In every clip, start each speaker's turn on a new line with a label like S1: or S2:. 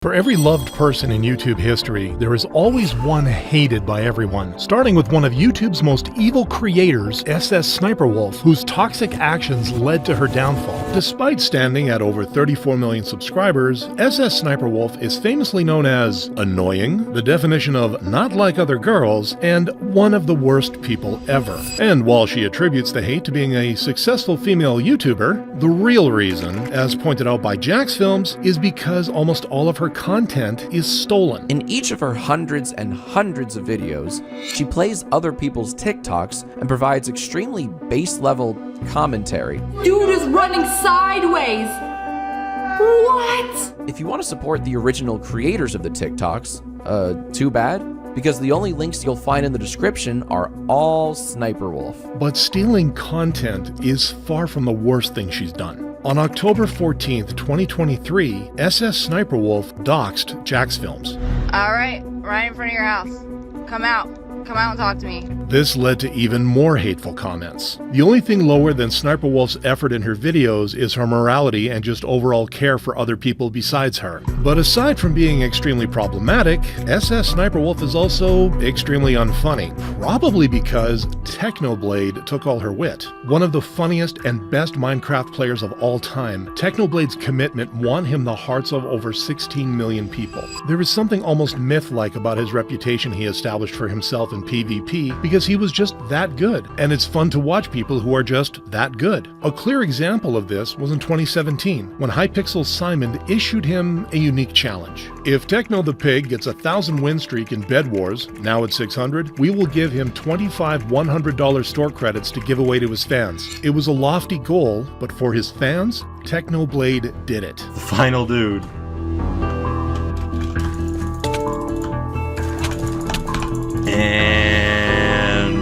S1: For every loved person in YouTube history, there is always one hated by everyone, starting with one of YouTube's most evil creators, SS Sniper Wolf, whose toxic actions led to her downfall. Despite standing at over 34 million subscribers, SS Sniper Wolf is famously known as annoying, the definition of not like other girls, and one of the worst people ever. And while she attributes the hate to being a successful female YouTuber, the real reason, as pointed out by Jack's Films, is because almost all of her content is stolen.
S2: In each of her hundreds and hundreds of videos, she plays other people's TikToks and provides extremely base-level commentary.
S3: Dude is running sideways! What?
S2: If you want to support the original creators of the TikToks, too bad, because the only links you'll find in the description are all Sniper Wolf.
S1: But stealing content is far from the worst thing she's done. On October 14th, 2023, SS Sniper Wolf doxed Jack's Films.
S4: Alright, right in front of your house. Come out and talk to me.
S1: This led to even more hateful comments. The only thing lower than Sniper Wolf's effort in her videos is her morality and just overall care for other people besides her. But aside from being extremely problematic, SS Sniper Wolf is also extremely unfunny, probably because Technoblade took all her wit. One of the funniest and best Minecraft players of all time, Technoblade's commitment won him the hearts of over 16 million people. There is something almost myth-like about his reputation he established for himself in PvP because he was just that good, and it's fun to watch people who are just that good. A clear example of this was in 2017, when Hypixel's Simon issued him a unique challenge. If Techno the Pig gets a 1,000 win streak in Bed Wars, now at 600, we will give him 25 $100 store credits to give away to his fans. It was a lofty goal, but for his fans, Technoblade did it.
S5: The final dude. And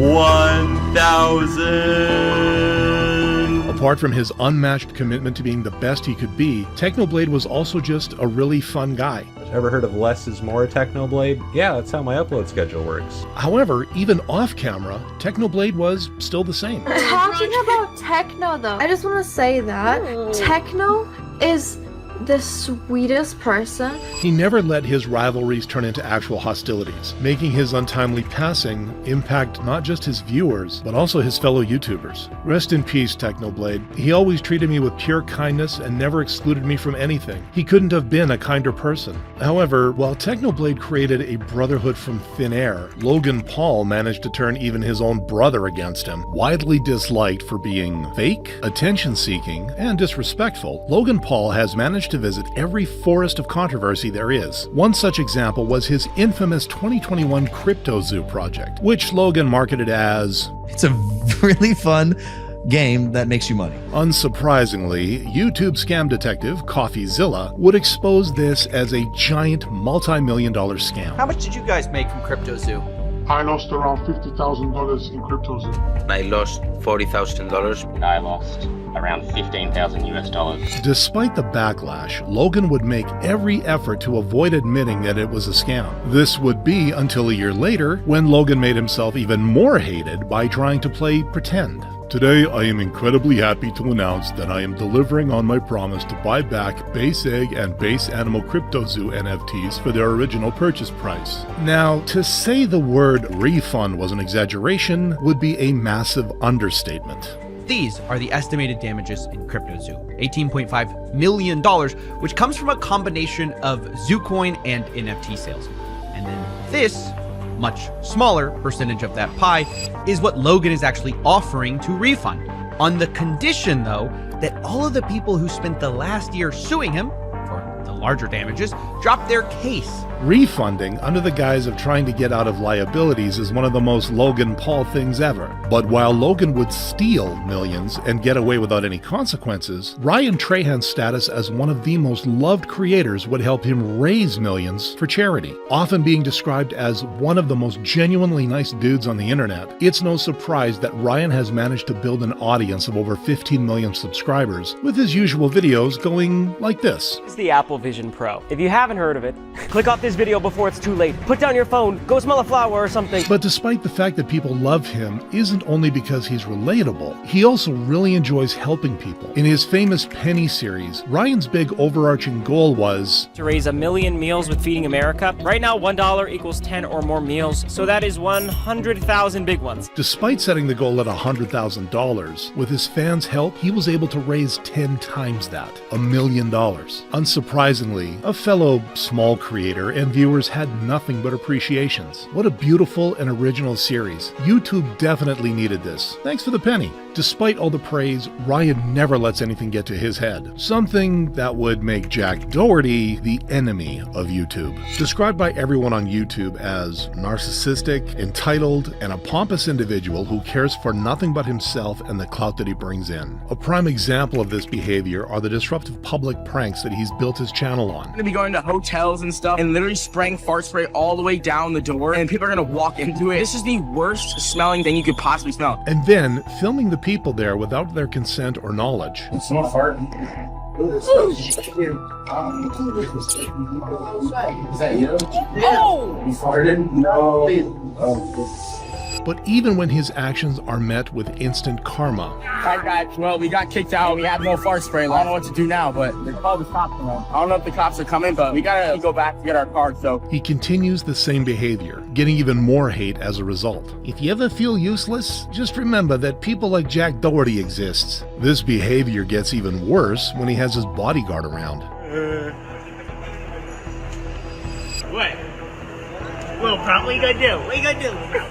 S5: 1,000!
S1: Apart from his unmatched commitment to being the best he could be, Technoblade was also just a really fun guy.
S6: Ever heard of less is more Technoblade? Yeah, that's how my upload schedule works.
S1: However, even off camera, Technoblade was still the same.
S7: Talking about Techno though, I just want to say that Techno is the sweetest person.
S1: He never let his rivalries turn into actual hostilities, making his untimely passing impact not just his viewers, but also his fellow YouTubers. Rest in peace, Technoblade. He always treated me with pure kindness and never excluded me from anything. He couldn't have been a kinder person. However, while Technoblade created a brotherhood from thin air, Logan Paul managed to turn even his own brother against him. Widely disliked for being fake, attention-seeking, and disrespectful, Logan Paul has managed to visit every forest of controversy there is. One such example was his infamous 2021 CryptoZoo project, which Logan marketed as,
S8: "It's a really fun game that makes you money."
S1: Unsurprisingly, YouTube scam detective CoffeeZilla would expose this as a giant multi-million-dollar scam.
S9: How much did you guys make from CryptoZoo?
S10: I lost around $50,000 in CryptoZoo.
S11: I lost $40,000.
S12: And I lost around $15,000 US.
S1: Despite the backlash, Logan would make every effort to avoid admitting that it was a scam. This would be until a year later, when Logan made himself even more hated by trying to play pretend. Today, I am incredibly happy to announce that I am delivering on my promise to buy back Base Egg and Base Animal CryptoZoo NFTs for their original purchase price. Now, to say the word refund was an exaggeration would be a massive understatement.
S9: These are the estimated damages in CryptoZoo, $18.5 million, which comes from a combination of ZooCoin and NFT sales. And then this much smaller percentage of that pie is what Logan is actually offering to refund, on the condition though that all of the people who spent the last year suing him for the larger damages drop their case.
S1: Refunding under the guise of trying to get out of liabilities is one of the most Logan Paul things ever. But while Logan would steal millions and get away without any consequences, Ryan Trahan's status as one of the most loved creators would help him raise millions for charity. Often being described as one of the most genuinely nice dudes on the internet, it's no surprise that Ryan has managed to build an audience of over 15 million subscribers, with his usual videos going like this.
S13: This is the Apple Vision Pro. If you haven't heard of it, click off this this video before it's too late. Put down your phone, go smell a flower or something.
S1: But despite the fact that people love him isn't only because he's relatable, he also really enjoys helping people. In his famous Penny series, Ryan's big overarching goal was
S13: to raise 1 million meals with Feeding America. Right now, $1 equals 10 or more meals, so that is 100,000 big ones.
S1: Despite setting the goal at $100,000, with his fans' help, he was able to raise 10 times that, $1 million. Unsurprisingly, a fellow small creator and viewers had nothing but appreciations. What a beautiful and original series. YouTube definitely needed this. Thanks for the penny. Despite all the praise, Ryan never lets anything get to his head. Something that would make Jack Doherty the enemy of YouTube. Described by everyone on YouTube as narcissistic, entitled, and a pompous individual who cares for nothing but himself and the clout that he brings in. A prime example of this behavior are the disruptive public pranks that he's built his channel on.
S14: I'm gonna be going to hotels and stuff and literally spraying fart spray all the way down the door, and people are gonna walk into it. This is the worst smelling thing you could possibly smell.
S1: And then filming the people there without their consent or knowledge.
S14: Someone fart. Is that you? No! You farted? No.
S1: But even when his actions are met with instant karma.
S14: Alright guys, well, we got kicked out. We have no fart spray. I don't know what to do now, but they called the cops. I don't know if the cops are coming, but we gotta go back to get our card, so.
S1: He continues the same behavior, getting even more hate as a result. If you ever feel useless, just remember that people like Jack Doherty exists. This behavior gets even worse when he has his bodyguard around.
S15: What? Little bro, what you gonna do? What you gonna do, bro?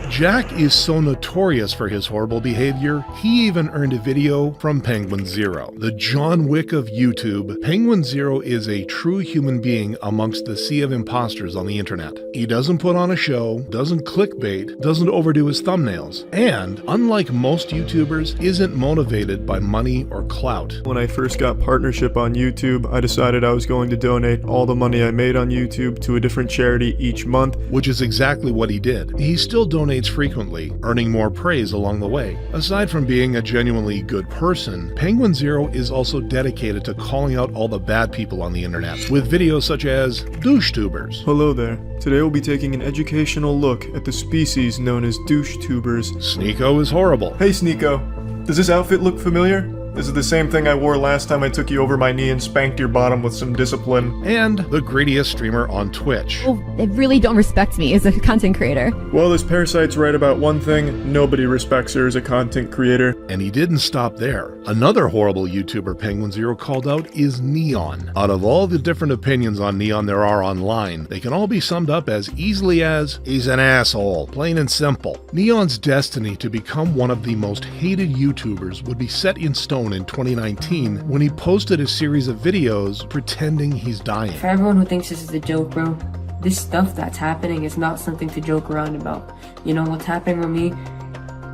S1: Jack is so notorious for his horrible behavior, he even earned a video from Penguin Zero. The John Wick of YouTube, Penguin Zero is a true human being amongst the sea of imposters on the internet. He doesn't put on a show, doesn't clickbait, doesn't overdo his thumbnails, and, unlike most YouTubers, isn't motivated by money or clout.
S16: When I first got partnership on YouTube, I decided I was going to donate all the money I made on YouTube to a different charity each month.
S1: Which is exactly what he did. He still donates frequently, earning more praise along the way. Aside from being a genuinely good person, Penguin Zero is also dedicated to calling out all the bad people on the internet, with videos such as DoucheTubers.
S16: Hello there. Today we'll be taking an educational look at the species known as DoucheTubers.
S1: Sneeko is horrible.
S16: Hey Sneeko, does this outfit look familiar? This is the same thing I wore last time I took you over my knee and spanked your bottom with some discipline.
S1: And the greediest streamer on Twitch.
S17: Well, they really don't respect me as a content creator.
S16: Well, this parasite's right about one thing: nobody respects her as a content creator.
S1: And he didn't stop there. Another horrible YouTuber Penguin Zero called out is Neon. Out of all the different opinions on Neon there are online, they can all be summed up as easily as, he's an asshole, plain and simple. Neon's destiny to become one of the most hated YouTubers would be set in stone in 2019 when he posted a series of videos pretending he's dying.
S18: For everyone who thinks this is a joke, bro, this stuff that's happening is not something to joke around about. You know, what's happening with me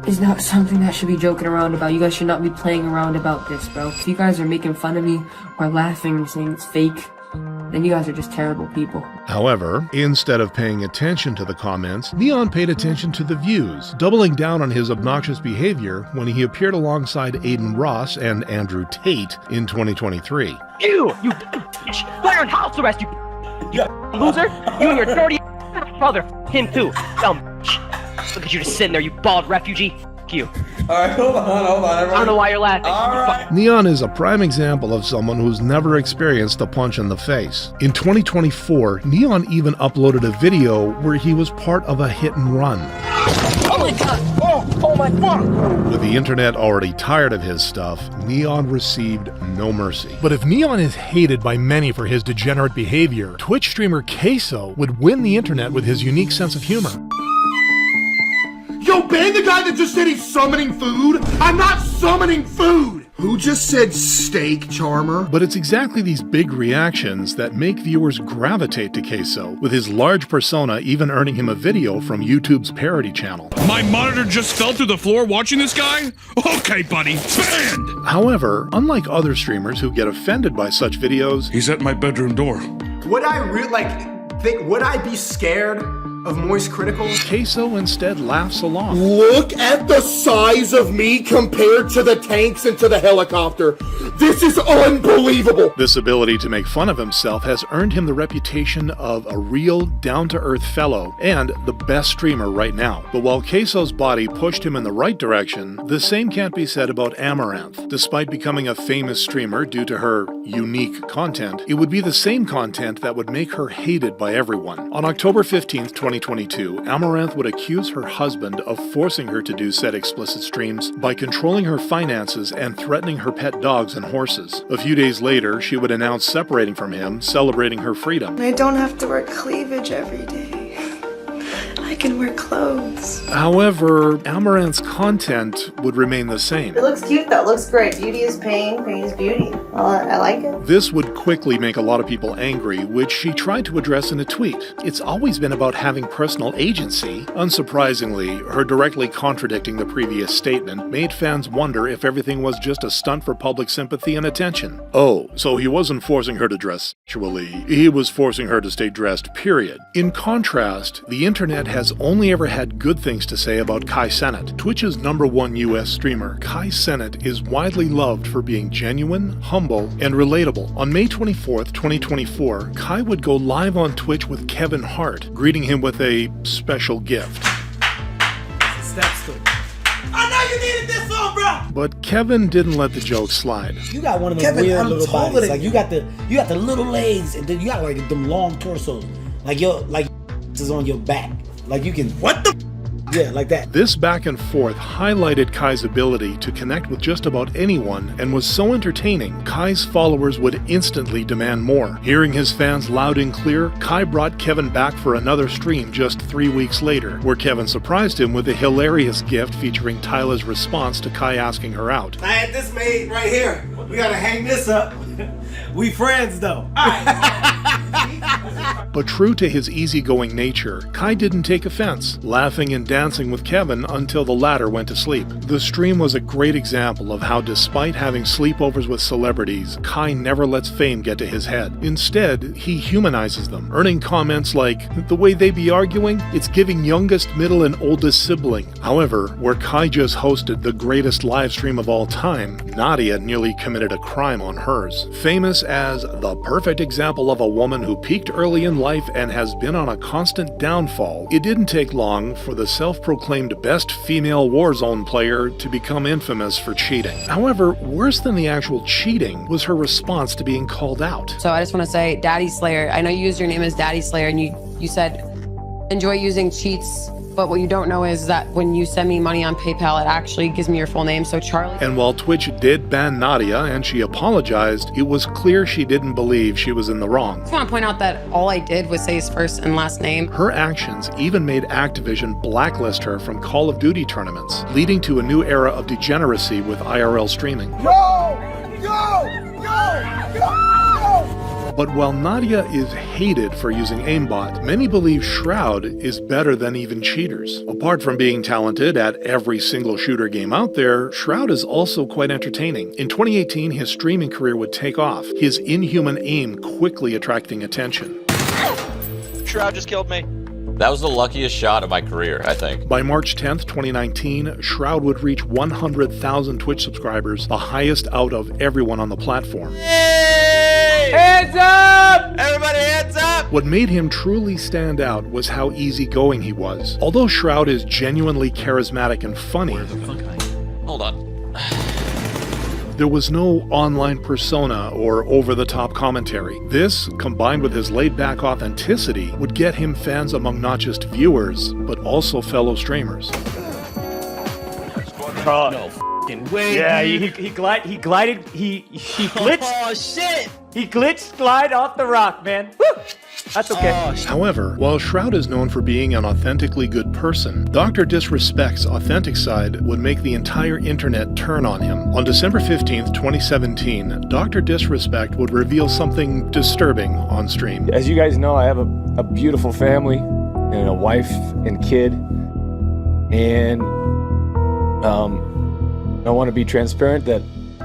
S18: is not something that should be joking around about. You guys should not be playing around about this, bro. If you guys are making fun of me or laughing and saying it's fake, then you guys are just terrible people.
S1: However, instead of paying attention to the comments, Neon paid attention to the views, doubling down on his obnoxious behavior when he appeared alongside Aiden Ross and Andrew Tate in 2023.
S13: You bitch! We're in house arrest, you loser! You and your dirty brother, him too, dumb bitch. Look at you just sitting there, you bald refugee. You.
S14: Alright, hold on, everyone.
S13: I don't know why you're laughing.
S14: Alright.
S1: Neon is a prime example of someone who's never experienced a punch in the face. In 2024, Neon even uploaded a video where he was part of a hit and run.
S13: Oh my god! Oh my fuck!
S1: With the internet already tired of his stuff, Neon received no mercy. But if Neon is hated by many for his degenerate behavior, Twitch streamer Queso would win the internet with his unique sense of humor.
S19: Yo, ban the guy that just said he's summoning food! I'm not summoning food! Who just said steak, Charmer?
S1: But it's exactly these big reactions that make viewers gravitate to Queso, with his large persona even earning him a video from YouTube's parody channel.
S20: My monitor just fell through the floor watching this guy? Okay, buddy, banned!
S1: However, unlike other streamers who get offended by such videos,
S20: he's at my bedroom door.
S21: Would I would I be scared
S19: of Moist Critical.
S1: Queso instead laughs along.
S19: Look at the size of me compared to the tanks and to the helicopter. This is unbelievable.
S1: This ability to make fun of himself has earned him the reputation of a real, down-to-earth fellow and the best streamer right now. But while Queso's body pushed him in the right direction, the same can't be said about Amaranth. Despite becoming a famous streamer due to her unique content, it would be the same content that would make her hated by everyone. On October 15th, 2022, Amaranth would accuse her husband of forcing her to do said explicit streams by controlling her finances and threatening her pet dogs and horses. A few days later, she would announce separating from him, celebrating her freedom.
S21: I don't have to wear cleavage every day. I can wear clothes.
S1: However, Amaranth's content would remain the same.
S21: It looks cute though, it looks great. Beauty is pain, pain is beauty. I like it.
S1: This would quickly make a lot of people angry, which she tried to address in a tweet. It's always been about having personal agency. Unsurprisingly, her directly contradicting the previous statement made fans wonder if everything was just a stunt for public sympathy and attention. Oh, so he wasn't forcing her to dress sexually, he was forcing her to stay dressed, period. In contrast, the internet has only ever had good things to say about Kai Cenat. Twitch's #1 US streamer, Kai Cenat is widely loved for being genuine, humble, and relatable. On May 24th, 2024, Kai would go live on Twitch with Kevin Hart, greeting him with a special gift.
S15: I know you needed this song, bro.
S1: But Kevin didn't let the joke slide.
S22: You got one of those weird little bodies. Like you got the little legs, and then you got like them long torsos. Like your is on your back. Like you can what the yeah, like that.
S1: This back and forth highlighted Kai's ability to connect with just about anyone and was so entertaining, Kai's followers would instantly demand more. Hearing his fans loud and clear, Kai brought Kevin back for another stream just 3 weeks later, where Kevin surprised him with a hilarious gift featuring Tyla's response to Kai asking her out.
S15: I had this made right here. We gotta hang this up. We friends though.
S1: But true to his easygoing nature, Kai didn't take offense, laughing and dancing with Kevin until the latter went to sleep. The stream was a great example of how, despite having sleepovers with celebrities, Kai never lets fame get to his head. Instead, he humanizes them, earning comments like, "The way they be arguing, it's giving youngest, middle, and oldest sibling." However, where Kai just hosted the greatest live stream of all time, Nadia nearly committed a crime on hers. Famous as the perfect example of a woman who peaked early in life and has been on a constant downfall, it didn't take long for the self-proclaimed best female Warzone player to become infamous for cheating. However, worse than the actual cheating was her response to being called out.
S23: So I just want to say, Daddy Slayer, I know you used your name as Daddy Slayer, and you said, enjoy using cheats, but what you don't know is that when you send me money on PayPal, it actually gives me your full name, so Charlie. And
S1: while Twitch did ban Nadia and she apologized, it was clear she didn't believe she was in the wrong.
S23: I just want to point out that all I did was say his first and last name.
S1: Her actions even made Activision blacklist her from Call of Duty tournaments, leading to a new era of degeneracy with IRL streaming. But while Nadia is hated for using aimbot, many believe Shroud is better than even cheaters. Apart from being talented at every single shooter game out there, Shroud is also quite entertaining. In 2018, his streaming career would take off, his inhuman aim quickly attracting attention.
S24: Shroud just killed me. That was the luckiest shot of my career, I think.
S1: By March 10th, 2019, Shroud would reach 100,000 Twitch subscribers, the highest out of everyone on the platform.
S24: Hands up! Everybody hands up!
S1: What made him truly stand out was how easygoing he was. Although Shroud is genuinely charismatic and funny,
S24: Hold on.
S1: there was no online persona or over-the-top commentary. This, combined with his laid-back authenticity, would get him fans among not just viewers, but also fellow streamers.
S15: No f***ing way. Yeah, he glided, he glitched.
S22: Oh shit!
S15: He glitched, glide off the rock, man. Woo! That's okay.
S1: However, while Shroud is known for being an authentically good person, Dr. Disrespect's authentic side would make the entire internet turn on him. On December 15th, 2017, Dr. Disrespect would reveal something disturbing on stream.
S25: As you guys know, I have a beautiful family and a wife and kid, and I want to be transparent that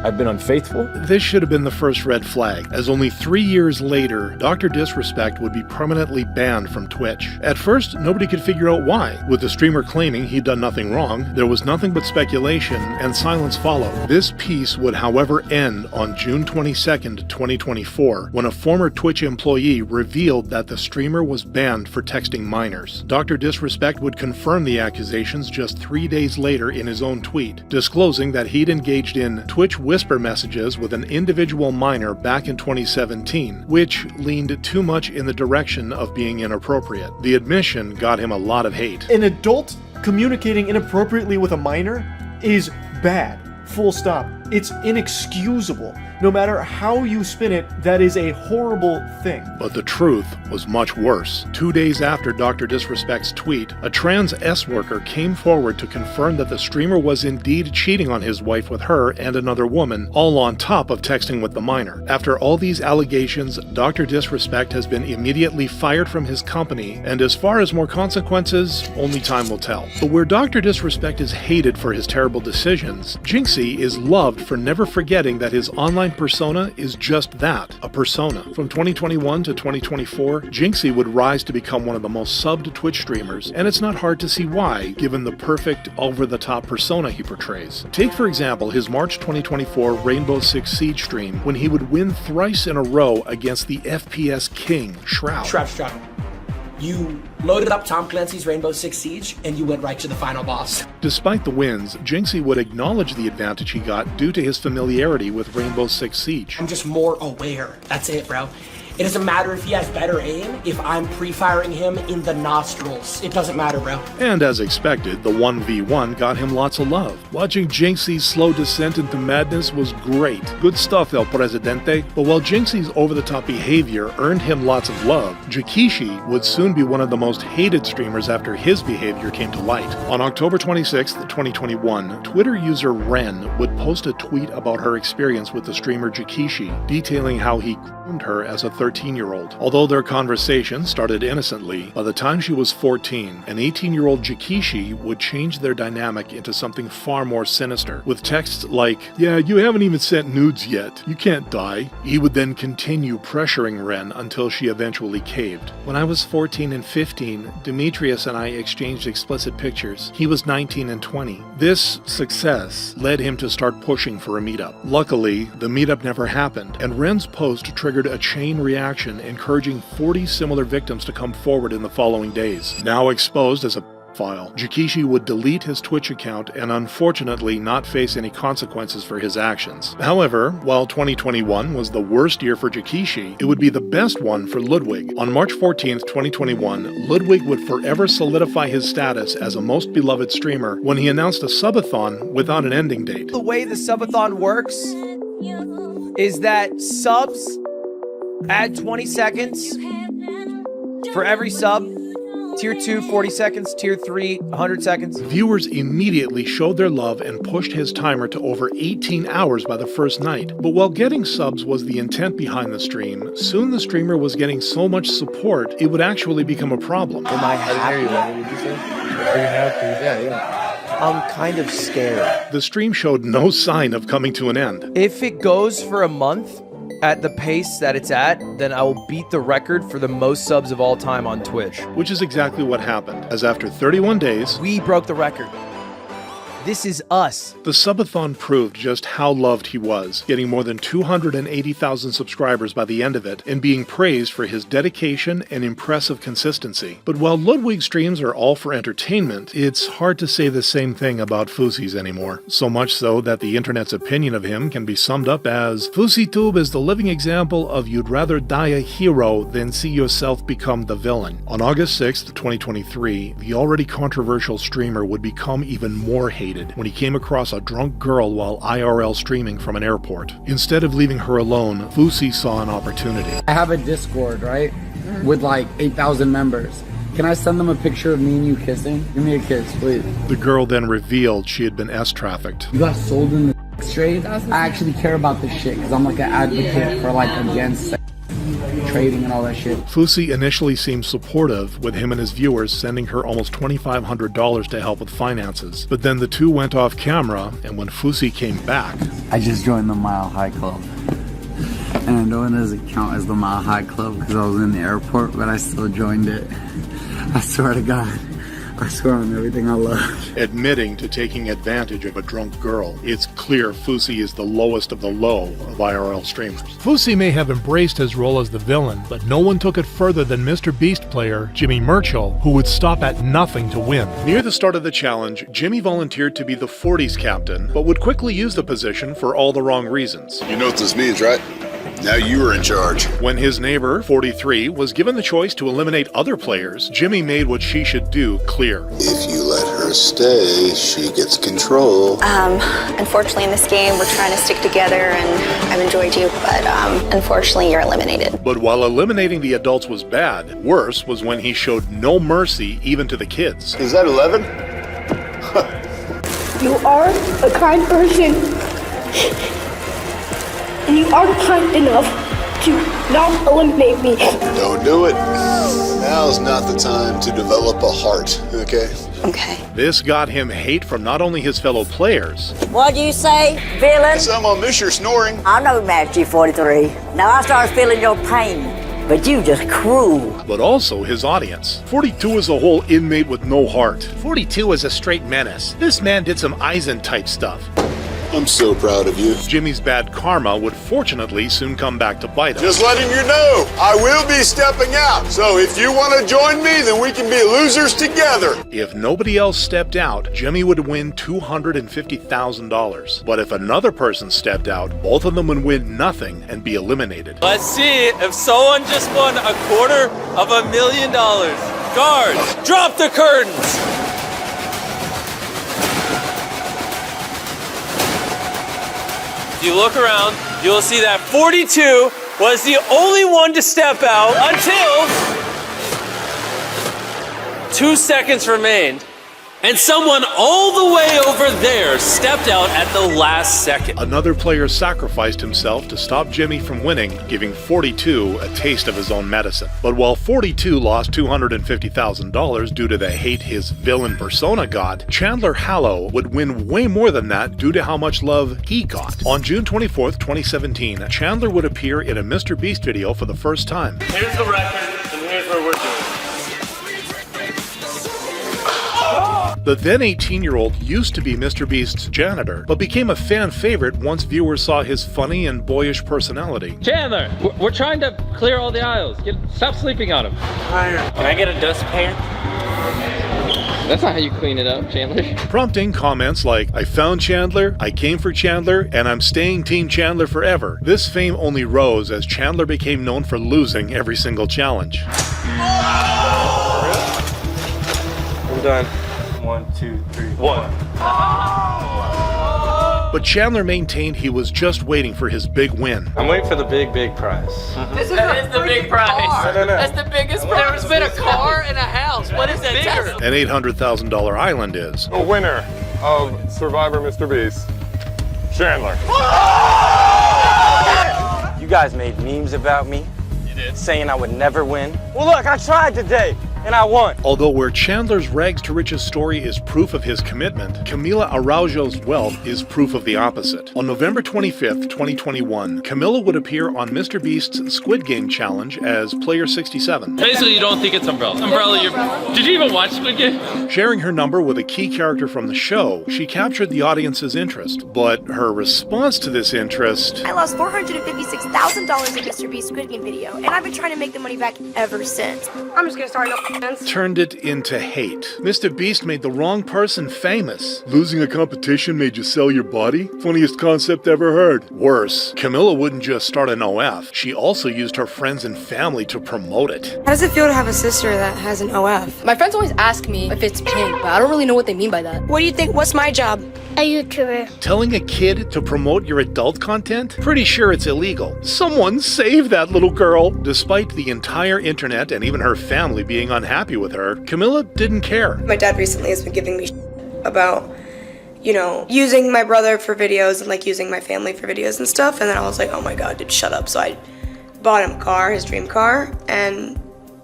S25: I've been unfaithful.
S1: This should have been the first red flag, as only 3 years later, Dr. Disrespect would be permanently banned from Twitch. At first, nobody could figure out why. With the streamer claiming he'd done nothing wrong, there was nothing but speculation, and silence followed. This piece would, however, end on June 22nd, 2024, when a former Twitch employee revealed that the streamer was banned for texting minors. Dr. Disrespect would confirm the accusations just 3 days later in his own tweet, disclosing that he'd engaged in Twitch whisper messages with an individual minor back in 2017, which leaned too much in the direction of being inappropriate. The admission got him a lot of hate.
S16: An adult communicating inappropriately with a minor is bad. Full stop. It's inexcusable. No matter how you spin it, that is a horrible thing.
S1: But the truth was much worse. 2 days after Dr. Disrespect's tweet, a trans S-worker came forward to confirm that the streamer was indeed cheating on his wife with her and another woman, all on top of texting with the minor. After all these allegations, Dr. Disrespect has been immediately fired from his company, and as far as more consequences, only time will tell. But where Dr. Disrespect is hated for his terrible decisions, Jinxie is loved for never forgetting that his online persona is just that, a persona. From 2021 to 2024, Jinxie would rise to become one of the most subbed Twitch streamers, and it's not hard to see why, given the perfect, over-the-top persona he portrays. Take, for example, his March 2024 Rainbow Six Siege stream, when he would win thrice in a row against the FPS king, Shroud.
S2: Shroud. You loaded up Tom Clancy's Rainbow Six Siege, and you went right to the final boss.
S1: Despite the wins, Jinxie would acknowledge the advantage he got due to his familiarity with Rainbow Six Siege.
S2: I'm just more aware. That's it, bro. It doesn't matter if he has better aim, if I'm pre-firing him in the nostrils. It doesn't matter, bro.
S1: And as expected, the 1v1 got him lots of love. Watching Jinxie's slow descent into madness was great. Good stuff, El Presidente. But while Jinxie's over-the-top behavior earned him lots of love, Jakishi would soon be one of the most hated streamers after his behavior came to light. On October 26, 2021, Twitter user Ren would post a tweet about her experience with the streamer Jakishi, detailing how he groomed her as a 13-year-old. Although their conversation started innocently, by the time she was 14, an 18-year-old Jakishi would change their dynamic into something far more sinister, with texts like, "Yeah, you haven't even sent nudes yet. You can't die." He would then continue pressuring Ren until she eventually caved. When I was 14 and 15, Demetrius and I exchanged explicit pictures. He was 19 and 20. This success led him to start pushing for a meetup. Luckily, the meetup never happened, and Ren's post triggered a chain reaction encouraging 40 similar victims to come forward in the following days. Now exposed as a file, Jakishi would delete his Twitch account and unfortunately not face any consequences for his actions. However, while 2021 was the worst year for Jakishi, it would be the best one for Ludwig. On March 14th, 2021, Ludwig would forever solidify his status as a most beloved streamer when he announced a subathon without an ending date.
S3: The way the subathon works is that subs add 20 seconds for every sub. Tier 2, 40 seconds. Tier 3, 100 seconds.
S1: Viewers immediately showed their love and pushed his timer to over 18 hours by the first night. But while getting subs was the intent behind the stream, soon the streamer was getting so much support, it would actually become a problem.
S3: Am I happy? What did you say? Are you happy? Yeah. I'm kind of scared.
S1: The stream showed no sign of coming to an end.
S3: If it goes for a month, at the pace that it's at, then I will beat the record for the most subs of all time on Twitch.
S1: Which is exactly what happened, as after 31 days,
S3: we broke the record. This is us.
S1: The subathon proved just how loved he was, getting more than 280,000 subscribers by the end of it, and being praised for his dedication and impressive consistency. But while Ludwig's streams are all for entertainment, it's hard to say the same thing about Fusi's anymore. So much so that the internet's opinion of him can be summed up as, FusiTube is the living example of you'd rather die a hero than see yourself become the villain. On August 6th, 2023, the already controversial streamer would become even more hated when he came across a drunk girl while IRL streaming from an airport. Instead of leaving her alone, Fusi saw an opportunity.
S4: I have a Discord, right? With like 8,000 members. Can I send them a picture of me and you kissing? Give me a kiss, please.
S1: The girl then revealed she had been S-trafficked.
S4: You got sold in the trade? I actually care about this shit because I'm like an advocate for like against sex. trading and all that shit.
S1: Fousey initially seemed supportive, with him and his viewers sending her almost $2,500 to help with finances. But then the two went off camera, and when Fousey came back...
S4: I just joined the Mile High Club. And I know it doesn't count as the Mile High Club because I was in the airport, but I still joined it. I swear to God. I swear on everything I love.
S1: Admitting to taking advantage of a drunk girl, it's clear Fousey is the lowest of the low of IRL streamers. Fousey may have embraced his role as the villain, but no one took it further than MrBeast player Jimmy Merchel, who would stop at nothing to win. Near the start of the challenge, Jimmy volunteered to be the 40s captain, but would quickly use the position for all the wrong reasons.
S5: You know what this means, right? Now you are in charge.
S1: When his neighbor, 43, was given the choice to eliminate other players, Jimmy made what she should do clear.
S5: If you let her stay, she gets control.
S6: Unfortunately in this game, we're trying to stick together and I've enjoyed you, but unfortunately you're eliminated.
S1: But while eliminating the adults was bad, worse was when he showed no mercy even to the kids.
S5: Is that 11?
S7: You are a kind person. And you are kind enough to not eliminate me.
S5: Don't do it. Now's not the time to develop a heart, okay?
S6: Okay.
S1: This got him hate from not only his fellow players.
S8: What'd you say, villain?
S5: I'm gonna miss your snoring.
S8: I know, Master 43. Now I start feeling your pain, but you just cruel.
S1: But also his audience. 42 is a whole inmate with no heart. 42 is a straight menace. This man did some Eisen-type stuff.
S5: I'm so proud of you.
S1: Jimmy's bad karma would fortunately soon come back to bite him.
S5: Just letting you know, I will be stepping out. So if you want to join me, then we can be losers together.
S1: If nobody else stepped out, Jimmy would win $250,000. But if another person stepped out, both of them would win nothing and be eliminated.
S10: Let's see if someone just won $250,000. Guards, drop the curtains. If you look around, you'll see that 42 was the only one to step out until 2 seconds remained. And someone all the way over there stepped out at the last second.
S1: Another player sacrificed himself to stop Jimmy from winning, giving 42 a taste of his own medicine. But while 42 lost $250,000 due to the hate his villain persona got, Chandler Hallow would win way more than that due to how much love he got. On June 24th, 2017, Chandler would appear in a MrBeast video for the first time.
S10: Here's the record, and here's where we're doing.
S1: The then 18-year-old used to be MrBeast's janitor, but became a fan favorite once viewers saw his funny and boyish personality.
S10: Chandler, we're trying to clear all the aisles. Stop sleeping on them. Can I get a dustpan? That's not how you clean it up, Chandler.
S1: Prompting comments like, "I found Chandler, I came for Chandler, and I'm staying Team Chandler forever." This fame only rose as Chandler became known for losing every single challenge.
S10: I'm done. 1, 2, 3, 1.
S1: But Chandler maintained he was just waiting for his big win.
S10: I'm waiting for the big prize.
S13: This is the big prize.
S10: No.
S13: That's the biggest prize. There's been a car and a house. What is that bigger?
S1: An $800,000 island is.
S26: The winner of Survivor MrBeast, Chandler.
S10: You guys made memes about me. You did. Saying I would never win. Well, look, I tried today. And I won.
S1: Although where Chandler's rags to riches story is proof of his commitment, Camila Araujo's wealth is proof of the opposite. On November 25th, 2021, Camila would appear on MrBeast's Squid Game challenge as Player 67.
S10: Basically, you don't think it's Umbrella. Did you even watch Squid Game?
S1: Sharing her number with a key character from the show, she captured the audience's interest. But her response to this interest...
S7: I lost $456,000 in MrBeast Squid Game video, and I've been trying to make the money back ever since. I'm just gonna start no
S1: turned it into hate. MrBeast made the wrong person famous. Losing a competition made you sell your body? Funniest concept ever heard. Worse, Camila wouldn't just start an OF, she also used her friends and family to promote it.
S7: How does it feel to have a sister that has an OF?
S27: My friends always ask me if it's pink, but I don't really know what they mean by that.
S7: What do you think? What's my job? A YouTuber.
S1: Telling a kid to promote your adult content? Pretty sure it's illegal. Someone save that little girl! Despite the entire internet and even her family being unhappy with her, Camila didn't care.
S7: My dad recently has been giving me about, you know, using my brother for videos and like using my family for videos and stuff, and then I was like, oh my god, dude, shut up. So I bought him a car, his dream car, and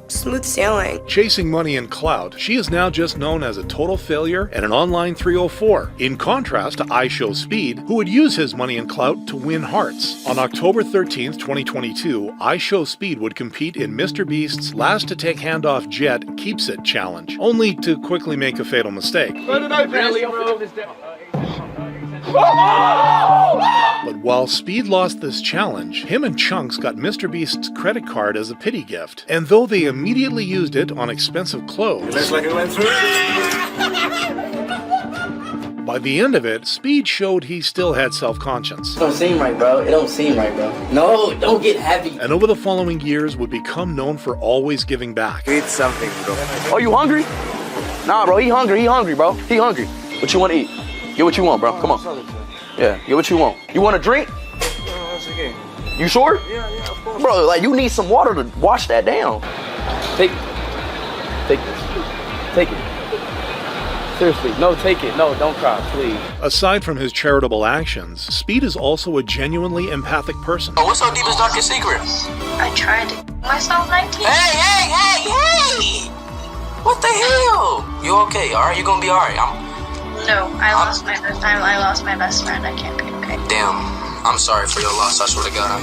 S7: smooth sailing.
S1: Chasing money and clout, she is now just known as a total failure and an online 304, in contrast to IShowSpeed, who would use his money and clout to win hearts. On October 13th, 2022, IShowSpeed would compete in MrBeast's Last to Take Handoff Jet Keeps It challenge, only to quickly make a fatal mistake. But while Speed lost this challenge, him and Chunks got MrBeast's credit card as a pity gift, and though they immediately used it on expensive clothes,
S9: Looks like it went through.
S1: by the end of it, Speed showed he still had self-conscience.
S11: It don't seem right, bro. It don't seem right, bro. No, don't get heavy.
S1: And over the following years would become known for always giving back.
S11: Eat something, bro. Oh, you hungry? Nah, bro, he hungry, bro. He hungry. What you want to eat? Get what you want, bro. Come on. Yeah, get what you want. You want a drink?
S9: No, that's okay.
S11: You sure?
S9: Yeah, of course.
S11: Bro, like, you need some water to wash that down. Take this. Take it. Seriously, no, take it. No, don't cry, please.
S1: Aside from his charitable actions, Speed is also a genuinely empathic person.
S11: Oh, what's so deepest, darkest secret?
S6: I tried to myself 19.
S11: Hey! What the hell? You okay, alright? You gonna be alright?
S6: No, I lost my best time. I lost my best friend. I can't be okay.
S11: Damn, I'm sorry for your loss. I swear to God,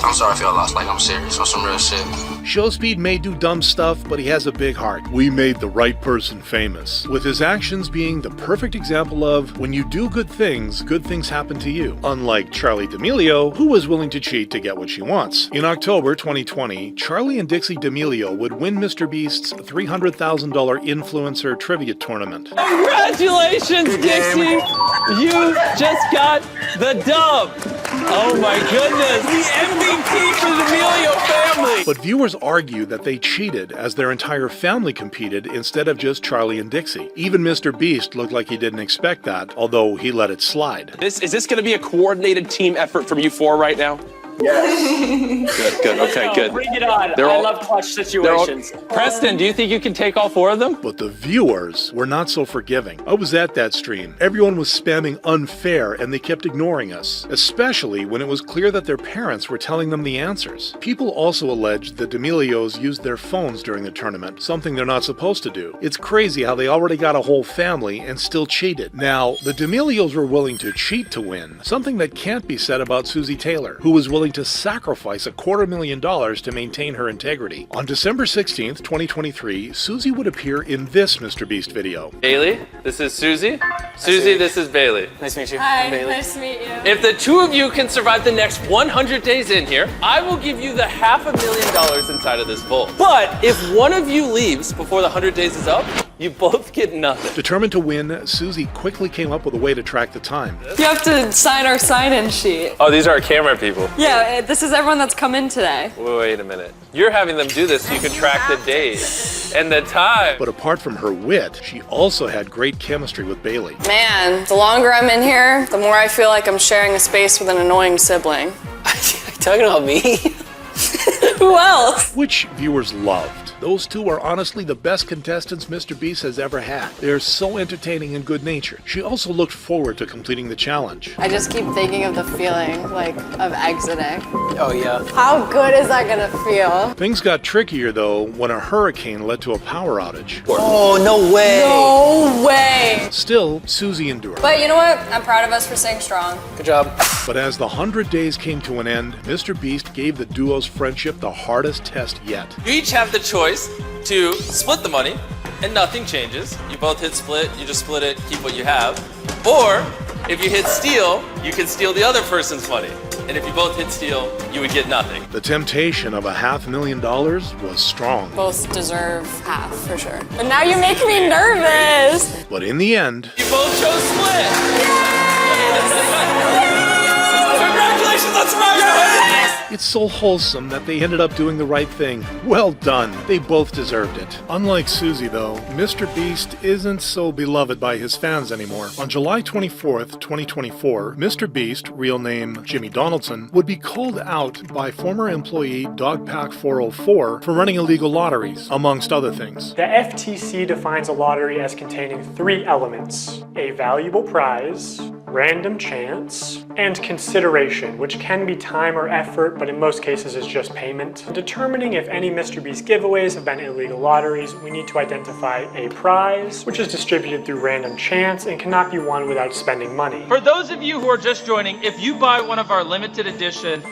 S11: I'm sorry for your loss. Like, I'm serious on some real shit.
S1: ShowSpeed may do dumb stuff, but he has a big heart. We made the right person famous, with his actions being the perfect example of when you do good things happen to you. Unlike Charli D'Amelio, who was willing to cheat to get what she wants. In October 2020, Charli and Dixie D'Amelio would win MrBeast's $300,000 influencer trivia tournament.
S10: Congratulations, Dixie! You just got the dub! Oh my goodness, the MVP for the D'Amelio family!
S1: But viewers argue that they cheated as their entire family competed instead of just Charli and Dixie. Even MrBeast looked like he didn't expect that, although he let it slide.
S12: Is this going to be a coordinated team effort from you four right now? Yes. Good, okay, good.
S10: Bring it on. I love clutch situations.
S12: Preston, do you think you can take all four of them?
S1: But the viewers were not so forgiving. I was at that stream. Everyone was spamming unfair and they kept ignoring us, especially when it was clear that their parents were telling them the answers. People also alleged the D'Amelios used their phones during the tournament, something they're not supposed to do. It's crazy how they already got a whole family and still cheated. Now, the D'Amelios were willing to cheat to win, something that can't be said about Susie Taylor, who was willing to sacrifice $250,000 to maintain her integrity. On December 16th, 2023, Susie would appear in this MrBeast video.
S10: Bailey, this is Susie. Susie, this is Bailey.
S11: Nice to meet you.
S10: Hi,
S11: I'm Bailey.
S10: nice to meet you. If the two of you can survive the next 100 days in here, I will give you the $500,000 inside of this vault. But if one of you leaves before the 100 days is up, you both get nothing.
S1: Determined to win, Susie quickly came up with a way to track the time.
S14: You have to sign our sign-in sheet.
S10: Oh, these are our camera people.
S14: Yeah, this is everyone that's come in today.
S10: Wait a minute. You're having them do this so you can track the days and the time.
S1: But apart from her wit, she also had great chemistry with Bailey.
S14: Man, the longer I'm in here, the more I feel like I'm sharing a space with an annoying sibling.
S11: Talking about me?
S14: Who else?
S1: Which viewers loved. Those two are honestly the best contestants MrBeast has ever had. They're so entertaining and good-natured. She also looked forward to completing the challenge.
S14: I just keep thinking of the feeling, of exiting.
S11: Oh, yeah.
S14: How good is that gonna feel?
S1: Things got trickier, though, when a hurricane led to a power outage.
S11: Oh, no way.
S14: No way.
S1: Still, Susie endured.
S14: But you know what? I'm proud of us for staying strong.
S11: Good job.
S1: But as the 100 days came to an end, MrBeast gave the duo's friendship the hardest test yet.
S10: You each have the choice to split the money and nothing changes. You both hit split, you just split it, keep what you have. Or if you hit steal, you can steal the other person's money. And if you both hit steal, you would get nothing.
S1: The temptation of $500,000 was strong.
S14: Both deserve half, for sure. But now you make me nervous.
S1: But in the end,
S10: you both chose split. Congratulations on surviving!
S1: It's so wholesome that they ended up doing the right thing. Well done. They both deserved it. Unlike Susie, though, MrBeast isn't so beloved by his fans anymore. On July 24th, 2024, MrBeast, real name Jimmy Donaldson, would be called out by former employee Dogpack404 for running illegal lotteries, amongst other things.
S17: The FTC defines a lottery as containing 3 elements: a valuable prize, random chance, and consideration, which can be time or effort, but in most cases is just payment. Determining if any MrBeast giveaways have been illegal lotteries, we need to identify a prize, which is distributed through random chance and cannot be won without spending money.
S18: For those of you who are just joining, if you buy one of our limited edition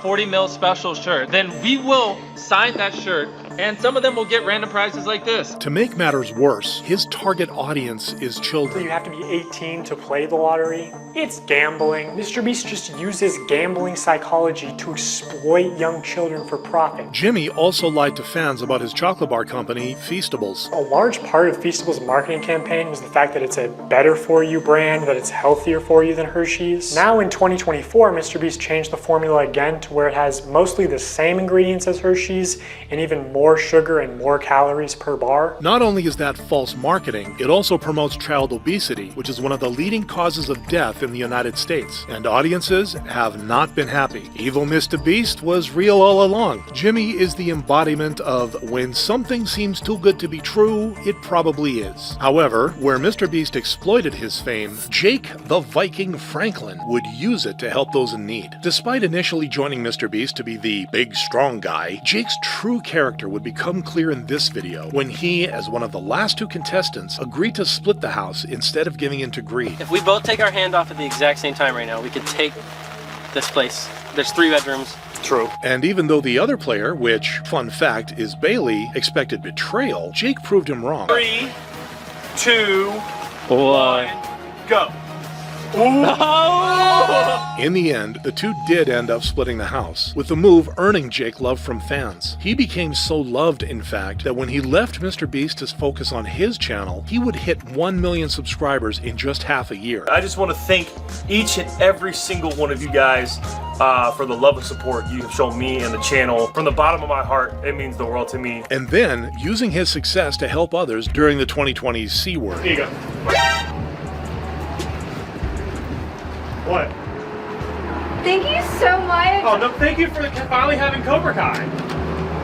S18: 40 mil special shirt, then we will sign that shirt, and some of them will get random prizes like this.
S1: To make matters worse, his target audience is children.
S17: You have to be 18 to play the lottery. It's gambling. MrBeast just uses gambling psychology to exploit young children for profit.
S1: Jimmy also lied to fans about his chocolate bar company, Feastables.
S17: A large part of Feastables' marketing campaign was the fact that it's a better for you brand, that it's healthier for you than Hershey's. Now in 2024, MrBeast changed the formula again to where it has mostly the same ingredients as Hershey's and even more sugar and more calories per bar.
S1: Not only is that false marketing, it also promotes child obesity, which is one of the leading causes of death in the United States, and audiences have not been happy. Evil MrBeast was real all along. Jimmy is the embodiment of when something seems too good to be true, it probably is. However, where MrBeast exploited his fame, Jake the Viking Franklin would use it to help those in need. Despite initially joining MrBeast to be the big strong guy, Jake's true character would become clear in this video when he, as one of the last two contestants, agreed to split the house instead of giving in to greed.
S19: If we both take our hand off at the exact same time right now, we could take this place. There's 3 bedrooms.
S1: True. And even though the other player, which, fun fact, is Bailey, expected betrayal, Jake proved him wrong.
S17: 3, 2,
S19: 1,
S17: go.
S1: In the end, the two did end up splitting the house, with the move earning Jake love from fans. He became so loved, in fact, that when he left MrBeast to focus on his channel, he would hit 1 million subscribers in just half a year.
S20: I just want to thank each and every single one of you guys for the love and support you have shown me and the channel. From the bottom of my heart, it means the world to me.
S1: And then, using his success to help others during the 2020 C word.
S17: Here you go. What?
S21: Thank you so much.
S17: Oh, no, thank you for finally having Cobra Kai.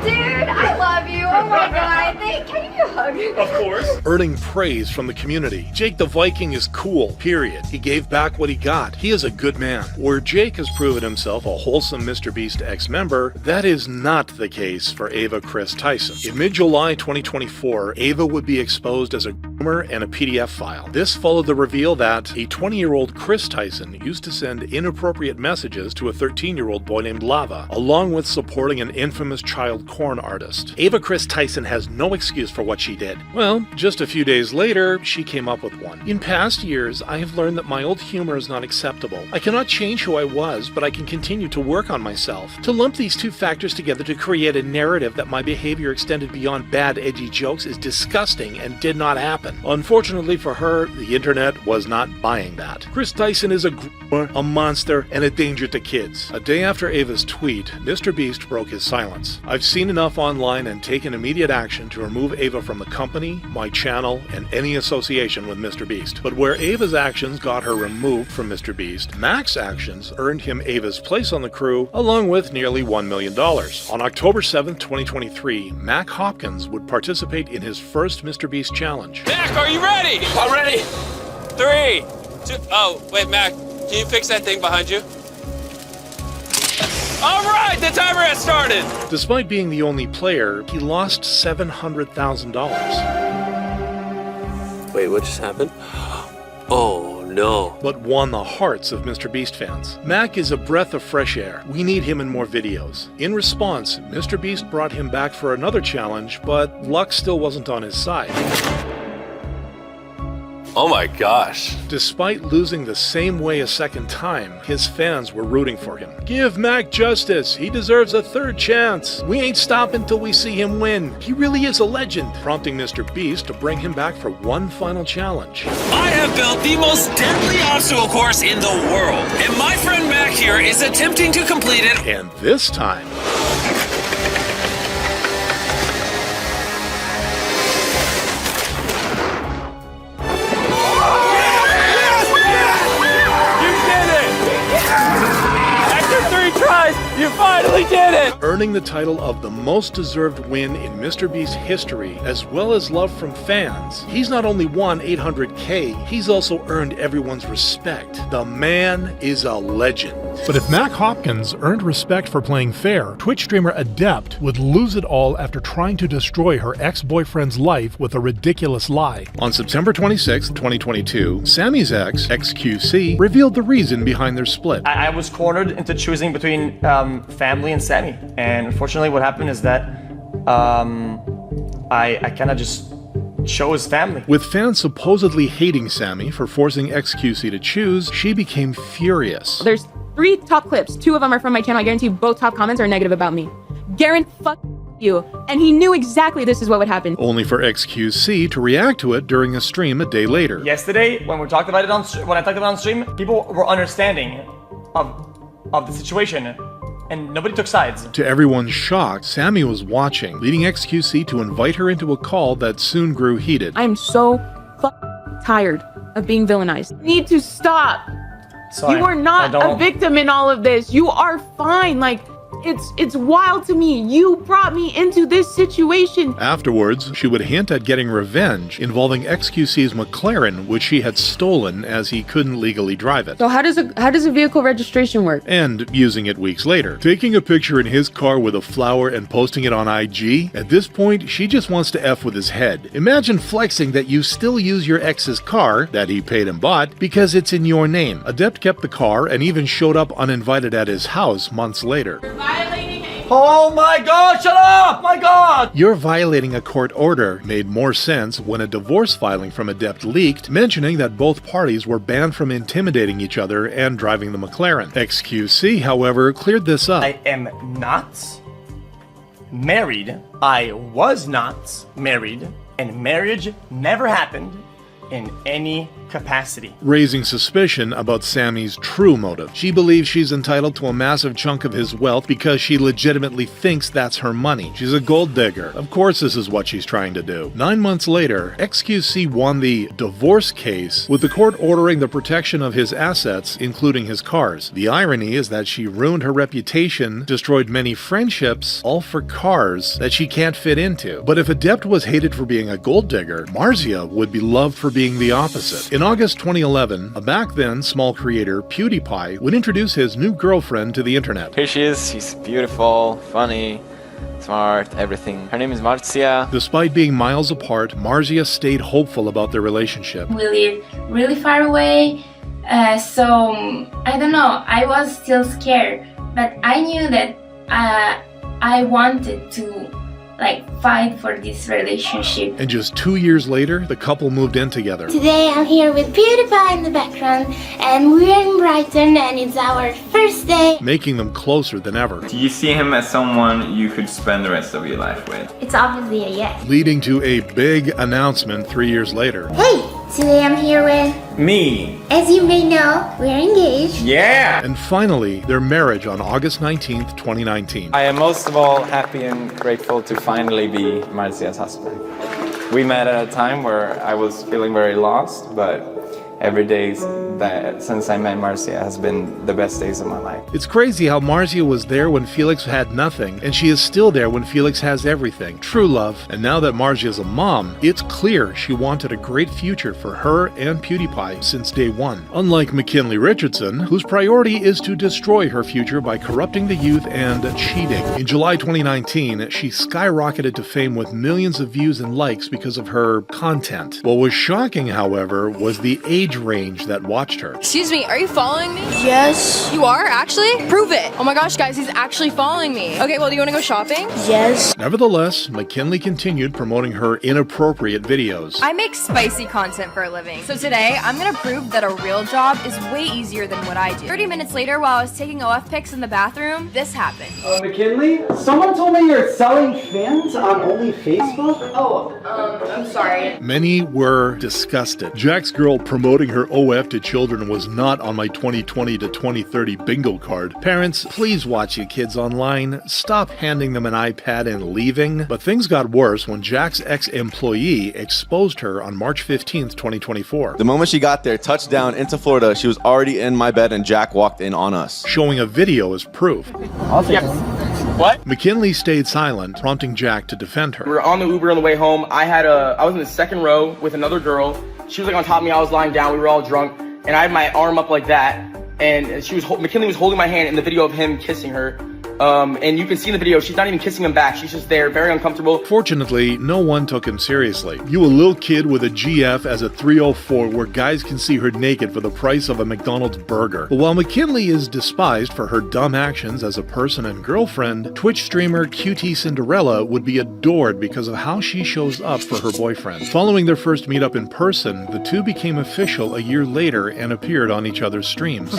S21: Dude, I love you. Oh my god. Can you give me a hug?
S17: Of course.
S1: Earning praise from the community. Jake the Viking is cool, period. He gave back what he got. He is a good man. Where Jake has proven himself a wholesome MrBeast ex-member, that is not the case for Ava Chris Tyson. In mid-July 2024, Ava would be exposed as a groomer and a PDF file. This followed the reveal that a 20-year-old Chris Tyson used to send inappropriate messages to a 13-year-old boy named Lava, along with supporting an infamous child corn artist. Ava Chris Tyson has no excuse for what she did. Well, just a few days later, she came up with one. In past years, I have learned that my old humor is not acceptable. I cannot change who I was, but I can continue to work on myself. To lump these two factors together to create a narrative that my behavior extended beyond bad, edgy jokes is disgusting and did not happen. Unfortunately for her, the internet was not buying that. Chris Tyson is a groomer, a monster, and a danger to kids. A day after Ava's tweet, MrBeast broke his silence. I've seen enough online and taken immediate action to remove Ava from the company, my channel, and any association with MrBeast. But where Ava's actions got her removed from MrBeast, Mac's actions earned him Ava's place on the crew, along with nearly $1 million. On October 7th, 2023, Mac Hopkins would participate in his first MrBeast challenge.
S10: Mac, are you ready?
S20: I'm ready.
S10: 3, 2, oh, wait, Mac, can you fix that thing behind you? All right, the timer has started.
S1: Despite being the only player, he lost $700,000.
S10: Wait, what just happened? Oh, no.
S1: But won the hearts of MrBeast fans. Mac is a breath of fresh air. We need him in more videos. In response, MrBeast brought him back for another challenge, but luck still wasn't on his side.
S10: Oh my gosh.
S1: Despite losing the same way a second time, his fans were rooting for him. Give Mac justice. He deserves a third chance. We ain't stopping till we see him win. He really is a legend, prompting MrBeast to bring him back for one final challenge.
S23: I have built the most deadly obstacle course in the world, and my friend Mac here is attempting to complete it.
S1: And this time,
S23: You finally did it!
S1: earning the title of the most deserved win in MrBeast history, as well as love from fans. He's not only won $800K, he's also earned everyone's respect. The man is a legend. But if Mac Hopkins earned respect for playing fair, Twitch streamer Adept would lose it all after trying to destroy her ex-boyfriend's life with a ridiculous lie. On September 26, 2022, Sammy's ex, XQC, revealed the reason behind their split.
S2: I was cornered into choosing between family and Sammy, and unfortunately what happened is that I kind of just chose family.
S1: With fans supposedly hating Sammy for forcing XQC to choose, she became furious.
S3: There's 3 top clips. 2 of them are from my channel. I guarantee you both top comments are negative about me. Garen, fuck you. And he knew exactly this is what would happen.
S1: Only for XQC to react to it during a stream a day later.
S2: Yesterday, when I talked about it on stream, people were understanding of the situation, and nobody took sides.
S1: To everyone's shock, Sammy was watching, leading XQC to invite her into a call that soon grew heated.
S3: I am so tired of being villainized. You need to stop.
S2: Sorry,
S3: you are not a victim in all of this. You are fine. Like, it's wild to me. You brought me into this situation.
S1: Afterwards, she would hint at getting revenge involving XQC's McLaren, which she had stolen as he couldn't legally drive it.
S3: So how does a vehicle registration work?
S1: And using it weeks later. Taking a picture in his car with a flower and posting it on IG? At this point, she just wants to F with his head. Imagine flexing that you still use your ex's car, that he paid and bought, because it's in your name. Adept kept the car and even showed up uninvited at his house months later.
S2: Oh my god, shut up! My god!
S1: You're violating a court order made more sense when a divorce filing from Adept leaked, mentioning that both parties were banned from intimidating each other and driving the McLaren. XQC, however, cleared this up.
S2: I am not married. I was not married, and marriage never happened in any capacity.
S1: Raising suspicion about Sammy's true motive. She believes she's entitled to a massive chunk of his wealth because she legitimately thinks that's her money. She's a gold digger. Of course this is what she's trying to do. 9 months later, XQC won the divorce case, with the court ordering the protection of his assets, including his cars. The irony is that she ruined her reputation, destroyed many friendships, all for cars that she can't fit into. But if Adept was hated for being a gold digger, Marzia would be loved for being the opposite. In August 2011, a back then small creator, PewDiePie, would introduce his new girlfriend to the internet.
S15: Here she is. She's beautiful, funny, smart, everything. Her name is Marzia.
S1: Despite being miles apart, Marzia stayed hopeful about their relationship.
S16: We live really far away, so I don't know, I was still scared, but I knew that I wanted to fight for this relationship.
S1: And just 2 years later, the couple moved in together.
S21: Today I'm here with PewDiePie in the background, and we're in Brighton, and it's our first day.
S1: Making them closer than ever.
S22: Do you see him as someone you could spend the rest of your life with?
S21: It's obviously a yes.
S1: Leading to a big announcement 3 years later.
S21: Hey, today I'm here with...
S22: Me.
S21: As you may know, we're engaged.
S22: Yeah!
S1: And finally, their marriage on August 19th, 2019.
S22: I am most of all happy and grateful to finally be Marzia's husband. We met at a time where I was feeling very lost, but every day since I met Marzia has been the best days of my life.
S1: It's crazy how Marzia was there when Felix had nothing, and she is still there when Felix has everything. True love. And now that Marzia is a mom, it's clear she wanted a great future for her and PewDiePie since day one. Unlike McKinley Richardson, whose priority is to destroy her future by corrupting the youth and cheating. In July 2019, she skyrocketed to fame with millions of views and likes because of her content. What was shocking, however, was the age range that watched her.
S27: Excuse me, are you following me?
S21: Yes.
S27: You are, actually? Prove it. Oh my gosh, guys, he's actually following me. Okay, well, do you want to go shopping?
S21: Yes.
S1: Nevertheless, McKinley continued promoting her inappropriate videos.
S27: I make spicy content for a living. So today, I'm gonna prove that a real job is way easier than what I do. 30 minutes later, while I was taking OF pics in the bathroom, this happened.
S24: McKinley? Someone told me you're selling fins on only Facebook?
S27: Oh, I'm sorry.
S1: Many were disgusted. Jack's girl promoting her OF to children was not on my 2020 to 2030 bingo card. Parents, please watch your kids online. Stop handing them an iPad and leaving. But things got worse when Jack's ex-employee exposed her on March 15th, 2024.
S25: The moment she got there, touchdown into Florida, she was already in my bed and Jack walked in on us.
S1: Showing a video as proof.
S2: Yep.
S11: What?
S1: McKinley stayed silent, prompting Jack to defend her.
S11: We were on the Uber on the way home. I was in the second row with another girl. She was like on top of me. I was lying down. We were all drunk, and I had my arm up like that. And McKinley was holding my hand in the video of him kissing her. And you can see in the video, she's not even kissing him back. She's just there, very uncomfortable.
S1: Fortunately, no one took him seriously. You a little kid with a GF as a 304 where guys can see her naked for the price of a McDonald's burger. But while McKinley is despised for her dumb actions as a person and girlfriend, Twitch streamer QT Cinderella would be adored because of how she shows up for her boyfriend. Following their first meetup in person, the two became official a year later and appeared on each other's streams.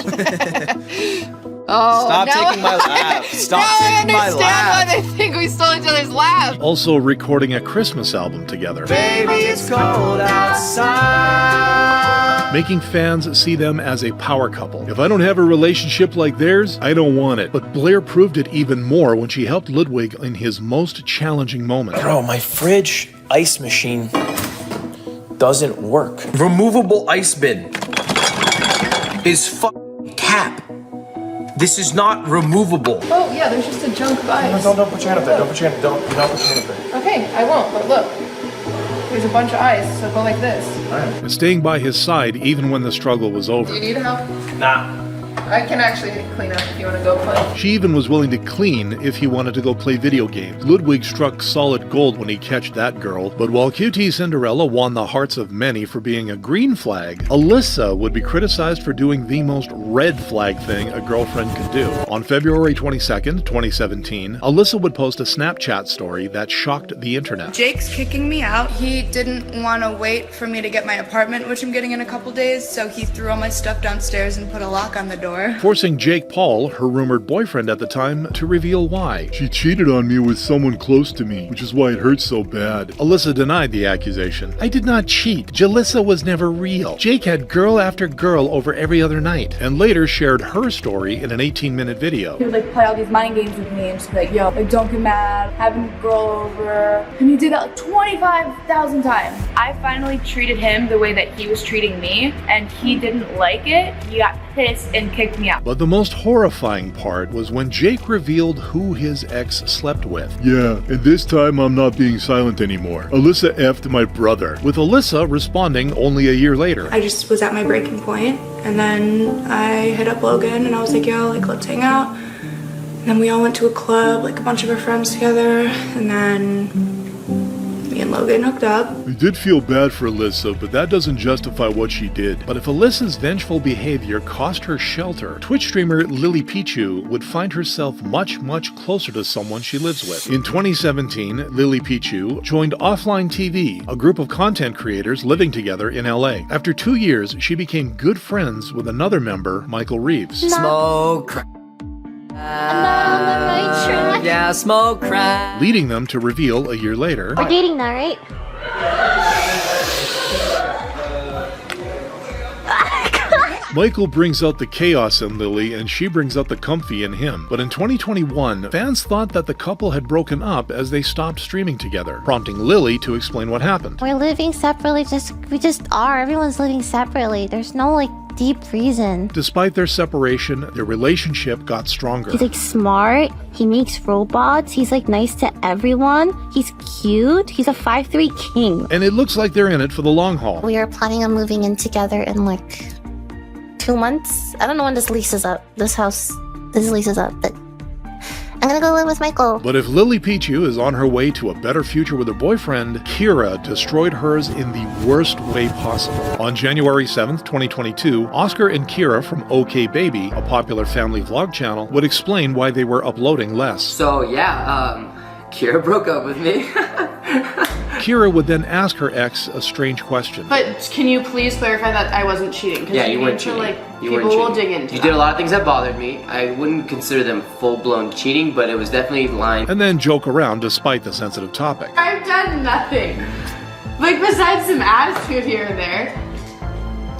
S27: Oh,
S15: Stop taking my laugh. Stop taking my laugh.
S27: Why they think we stole each other's laugh.
S1: Also recording a Christmas album together.
S4: Baby, it's cold outside.
S1: Making fans see them as a power couple. If I don't have a relationship like theirs, I don't want it. But Blair proved it even more when she helped Ludwig in his most challenging moment.
S4: Bro, my fridge ice machine doesn't work. Removable ice bin is cap. This is not removable.
S14: Oh, yeah, there's just a junk of ice.
S4: No, don't put your hand up there. Don't put your hand up there.
S14: Okay, I won't, but look. There's a bunch of ice, so go like this.
S1: And staying by his side even when the struggle was over.
S14: Do you need help?
S4: Nah.
S14: I can actually clean up if you want to go play.
S1: She even was willing to clean if he wanted to go play video games. Ludwig struck solid gold when he catched that girl, but while QT Cinderella won the hearts of many for being a green flag, Alyssa would be criticized for doing the most red flag thing a girlfriend could do. On February 22nd, 2017, Alyssa would post a Snapchat story that shocked the internet.
S5: Jake's kicking me out. He didn't want to wait for me to get my apartment, which I'm getting in a couple days, so he threw all my stuff downstairs and put a lock on the door.
S1: Forcing Jake Paul, her rumored boyfriend at the time, to reveal why. She cheated on me with someone close to me, which is why it hurts so bad. Alyssa denied the accusation. I did not cheat. Jalissa was never real. Jake had girl after girl over every other night, and later shared her story in an 18-minute video.
S5: He would like play all these mind games with me and just be like, yo, like don't get mad, having a girl over. And he did that like 25,000 times. I finally treated him the way that he was treating me, and he didn't like it. He got pissed and kicked me out.
S1: But the most horrifying part was when Jake revealed who his ex slept with. Yeah, and this time I'm not being silent anymore. Alyssa effed my brother. With Alyssa responding only a year later.
S5: I just was at my breaking point, and then I hit up Logan and I was like, yo, like let's hang out. And then we all went to a club, like a bunch of our friends together, and then me and Logan hooked up.
S1: I did feel bad for Alyssa, but that doesn't justify what she did. But if Alyssa's vengeful behavior cost her shelter, Twitch streamer Lily Pichu would find herself much closer to someone she lives with. In 2017, Lily Pichu joined Offline TV, a group of content creators living together in LA. After 2 years, she became good friends with another member, Michael Reeves.
S4: Smoke crack. Yeah, smoke crack.
S1: Leading them to reveal a year later.
S21: We're dating now, right?
S1: Michael brings out the chaos in Lily and she brings out the comfy in him. But in 2021, fans thought that the couple had broken up as they stopped streaming together, prompting Lily to explain what happened.
S21: We're living separately, we just are. Everyone's living separately. There's no like deep reason.
S1: Despite their separation, their relationship got stronger.
S21: He's like smart, he makes robots, he's like nice to everyone, he's cute, he's a 5'3" king.
S1: And it looks like they're in it for the long haul.
S21: We are planning on moving in together in like 2 months. I don't know when this lease is up. This lease is up, but I'm gonna go live with Michael.
S1: But if Lily Pichu is on her way to a better future with her boyfriend, Kira destroyed hers in the worst way possible. On January 7th, 2022, Oscar and Kira from OK Baby, a popular family vlog channel, would explain why they were uploading less.
S7: So yeah, Kira broke up with me.
S1: Kira would then ask her ex a strange question.
S14: But can you please clarify that I wasn't cheating?
S7: Yeah, you weren't cheating.
S14: People will dig into
S7: You did a lot of things that bothered me. I wouldn't consider them full-blown cheating, but it was definitely lying.
S1: And then joke around despite the sensitive topic.
S14: I've done nothing. Like besides some attitude here and there.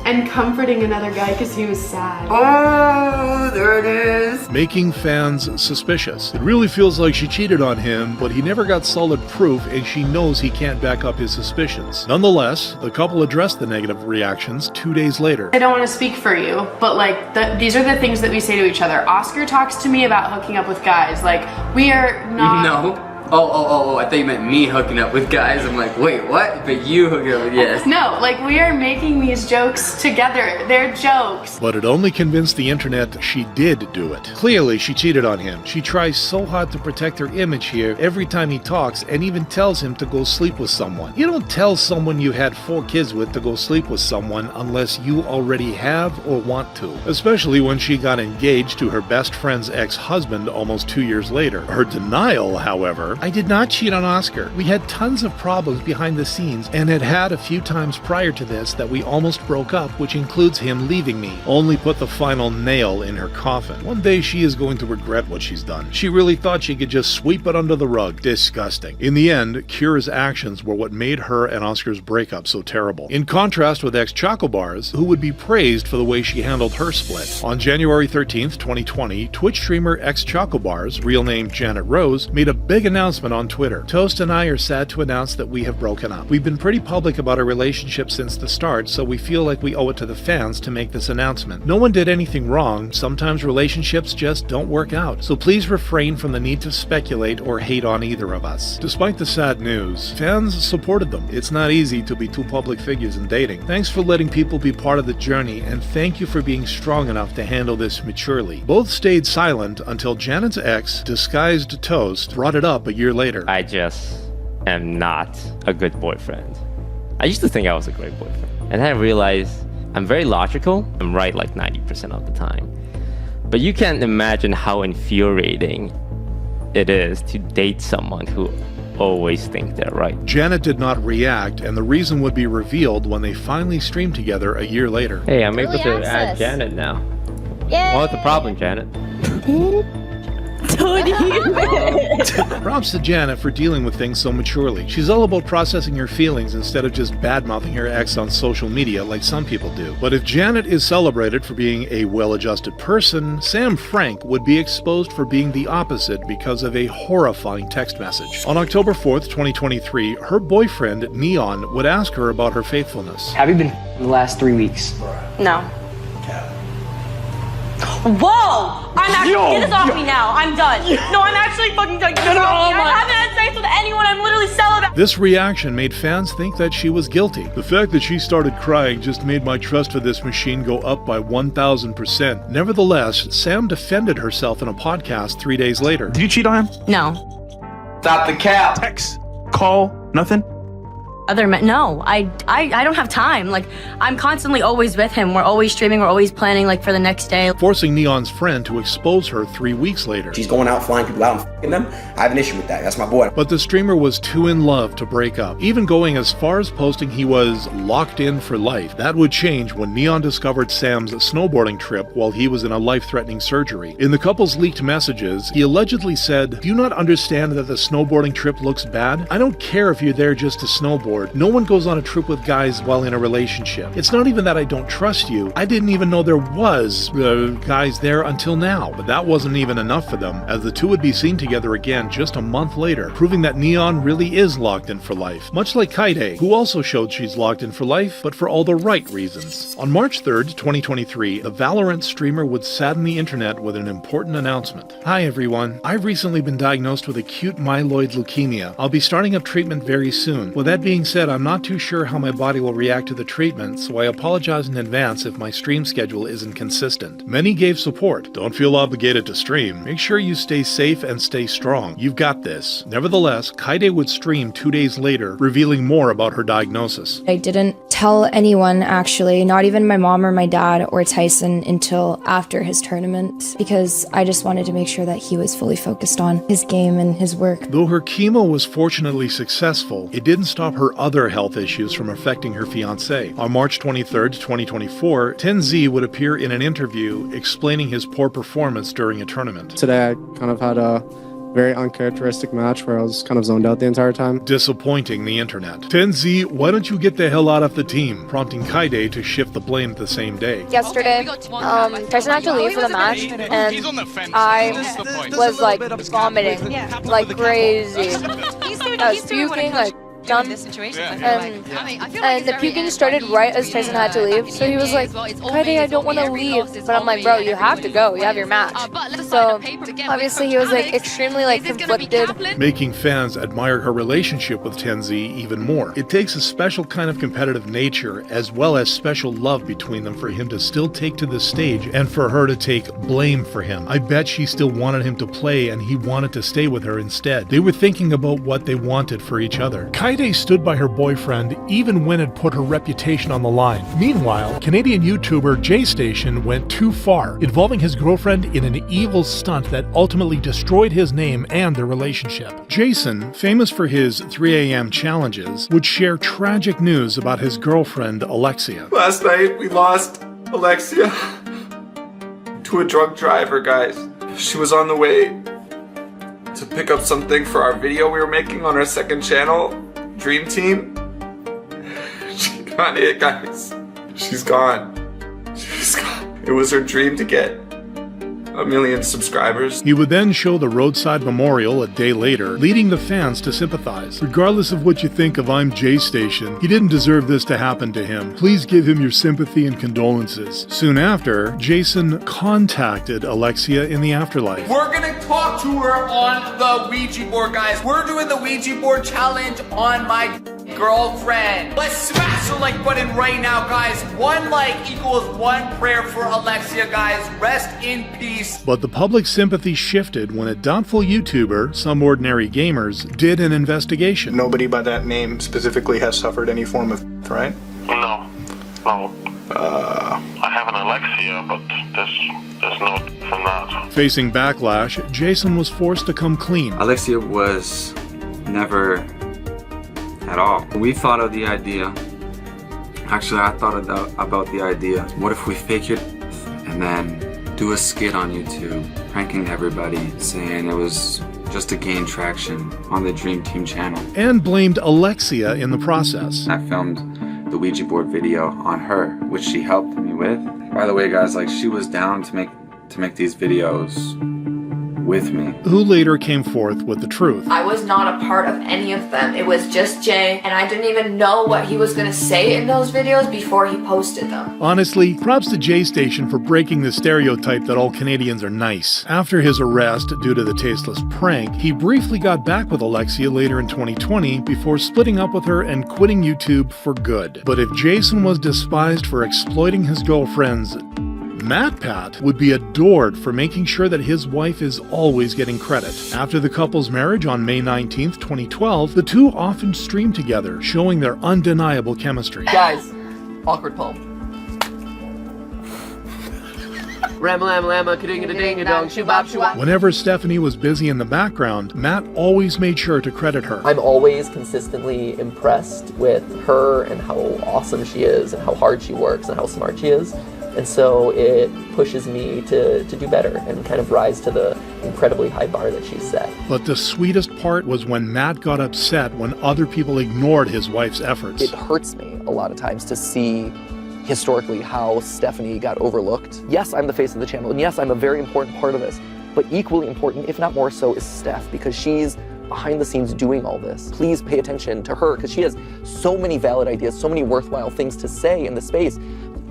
S6: and comforting another guy because he was sad.
S8: Oh, there it is.
S1: Making fans suspicious. It really feels like she cheated on him, but he never got solid proof and she knows he can't back up his suspicions. Nonetheless, the couple addressed the negative reactions 2 days later.
S6: I don't want to speak for you, but like these are the things that we say to each other. Oscar talks to me about hooking up with guys. Like, we are not...
S7: No. Oh, I thought you meant me hooking up with guys. I'm like, wait, what? But you hooking up with, yes.
S6: No, like, we are making these jokes together. They're jokes.
S1: But it only convinced the internet she did do it. Clearly, she cheated on him. She tries so hard to protect her image here every time he talks and even tells him to go sleep with someone. You don't tell someone you had 4 kids with to go sleep with someone unless you already have or want to. Especially when she got engaged to her best friend's ex-husband almost 2 years later. Her denial, however, I did not cheat on Oscar. We had tons of problems behind the scenes and had a few times prior to this that we almost broke up, which includes him leaving me. Only put the final nail in her coffin. One day she is going to regret what she's done. She really thought she could just sweep it under the rug. Disgusting. In the end, Kira's actions were what made her and Oscar's breakup so terrible. In contrast with ex-Choco Bars, who would be praised for the way she handled her split. On January 13th, 2020, Twitch streamer ex-Choco Bars, real name Janet Rose, made a big announcement on Twitter. Toast and I are sad to announce that we have broken up. We've been pretty public about our relationship since the start, so we feel like we owe it to the fans to make this announcement. No one did anything wrong. Sometimes relationships just don't work out, so please refrain from the need to speculate or hate on either of us. Despite the sad news, fans supported them. It's not easy to be 2 public figures in dating. Thanks for letting people be part of the journey, and thank you for being strong enough to handle this maturely. Both stayed silent until Janet's ex, disguised Toast, brought it up a year later.
S9: I just am not a good boyfriend. I used to think I was a great boyfriend. And then I realized I'm very logical. I'm right like 90% of the time. But you can't imagine how infuriating it is to date someone who always think they're right.
S1: Janet did not react, and the reason would be revealed when they finally streamed together a year later.
S9: Hey, I'm able to add Janet now.
S21: Yay!
S9: What's the problem, Janet?
S1: Props to Janet for dealing with things so maturely. She's all about processing her feelings instead of just bad-mouthing her ex on social media like some people do. But if Janet is celebrated for being a well-adjusted person, Sam Frank would be exposed for being the opposite because of a horrifying text message. On October 4th, 2023, her boyfriend, Neon, would ask her about her faithfulness.
S12: Have you been the last 3 weeks?
S13: No. Whoa! I'm actually get this off me now. I'm done. No, I'm actually fucking done. Get this off me. I haven't had sex with anyone. I'm literally celibate.
S1: This reaction made fans think that she was guilty. The fact that she started crying just made my trust for this machine go up by 1,000%. Nevertheless, Sam defended herself in a podcast 3 days later.
S18: Did you cheat on him?
S13: No.
S11: Stop the cap.
S18: Text, call, nothing?
S13: Other men, no. I don't have time. Like, I'm constantly always with him. We're always streaming. We're always planning, like, for the next day.
S1: Forcing Neon's friend to expose her 3 weeks later.
S26: She's going out, flying people out and f***ing them. I have an issue with that. That's my boy.
S1: But the streamer was too in love to break up, even going as far as posting he was locked in for life. That would change when Neon discovered Sam's snowboarding trip while he was in a life-threatening surgery. In the couple's leaked messages, he allegedly said, "Do you not understand that the snowboarding trip looks bad? I don't care if you're there just to snowboard. No one goes on a trip with guys while in a relationship. It's not even that I don't trust you. I didn't even know there was guys there until now." But that wasn't even enough for them, as the two would be seen together again just a month later, proving that Neon really is locked in for life. Much like Kaide, who also showed she's locked in for life, but for all the right reasons. On March 3rd, 2023, the Valorant streamer would sadden the internet with an important announcement. "Hi everyone. I've recently been diagnosed with acute myeloid leukemia. I'll be starting up treatment very soon. With that being said, I'm not too sure how my body will react to the treatment, so I apologize in advance if my stream schedule isn't consistent." Many gave support. Don't feel obligated to stream. Make sure you stay safe and stay strong. You've got this. Nevertheless, Kaide would stream 2 days later, revealing more about her diagnosis.
S28: I didn't tell anyone, actually, not even my mom or my dad or Tyson, until after his tournament, because I just wanted to make sure that he was fully focused on his game and his work.
S1: Though her chemo was fortunately successful, it didn't stop her other health issues from affecting her fiancé. On March 23rd, 2024, 10Z would appear in an interview explaining his poor performance during a tournament.
S29: Today I kind of had a
S3: very uncharacteristic match where I was kind of zoned out the entire time.
S1: Disappointing the internet. 10Z, why don't you get the hell out of the team? Prompting Kaide to shift the blame the same day.
S28: Yesterday, Tyson had to leave for the match, and I was like vomiting like crazy. I was puking like dumb, and the puking started right as Tyson had to leave. So he was like, Kaide, I don't want to leave, but I'm like, bro, you have to go. You have your match. So obviously he was like extremely like conflicted,
S1: making fans admire her relationship with 10Z even more. It takes a special kind of competitive nature as well as special love between them for him to still take to the stage and for her to take blame for him. I bet she still wanted him to play and he wanted to stay with her instead. They were thinking about what they wanted for each other. Kaide stood by her boyfriend even when it put her reputation on the line. Meanwhile, Canadian YouTuber J-Station went too far, involving his girlfriend in an evil stunt that ultimately destroyed his name and their relationship. Jason, famous for his 3 a.m. challenges, would share tragic news about his girlfriend Alexia.
S10: Last night we lost Alexia to a drunk driver, guys. She was on the way to pick up something for our video we were making on our second channel, Dream Team. She got it, guys. She's gone. She's gone. It was her dream to get 1 million subscribers.
S1: He would then show the roadside memorial a day later, leading the fans to sympathize. Regardless of what you think of I'm J-Station, he didn't deserve this to happen to him. Please give him your sympathy and condolences. Soon after, Jason contacted Alexia in the afterlife.
S4: We're gonna talk to her on the Ouija board, guys. We're doing the Ouija board challenge on my girlfriend. Let's smash the like button right now, guys. 1 like equals 1 prayer for Alexia, guys. Rest in peace.
S1: But the public sympathy shifted when a doubtful YouTuber, Some Ordinary Gamers, did an investigation.
S16: Nobody by that name specifically has suffered any form of, right?
S17: No. I have an Alexia, but there's no from that.
S1: Facing backlash, Jason was forced to come clean.
S7: Alexia was never at all. We thought of the idea. Actually, I thought about the idea. What if we fake it and then do a skit on YouTube, pranking everybody, saying it was just to gain traction on the Dream Team channel.
S1: And blamed Alexia in the process.
S7: I filmed the Ouija board video on her, which she helped me with. By the way, guys, like, she was down to make these videos with me.
S1: Who later came forth with the truth.
S19: I was not a part of any of them. It was just Jay, and I didn't even know what he was gonna say in those videos before he posted them.
S1: Honestly, props to J-Station for breaking the stereotype that all Canadians are nice. After his arrest due to the Tasteless prank, he briefly got back with Alexia later in 2020 before splitting up with her and quitting YouTube for good. But if Jason was despised for exploiting his girlfriends, MatPat would be adored for making sure that his wife is always getting credit. After the couple's marriage on May 19th, 2012, the two often streamed together, showing their undeniable chemistry.
S4: Guys, awkward poem. Ram-a-lam-lama, ka-ding-a-ding-a-dong, shoo-bop-shoo-bop.
S1: Whenever Stephanie was busy in the background, Matt always made sure to credit her.
S20: I'm always consistently impressed with her and how awesome she is and how hard she works and how smart she is. And so it pushes me to do better and kind of rise to the incredibly high bar that she's set.
S1: But the sweetest part was when Matt got upset when other people ignored his wife's efforts.
S20: It hurts me a lot of times to see historically how Stephanie got overlooked. Yes, I'm the face of the channel, and yes, I'm a very important part of this, but equally important, if not more so, is Steph, because she's behind the scenes doing all this. Please pay attention to her, because she has so many valid ideas, so many worthwhile things to say in the space,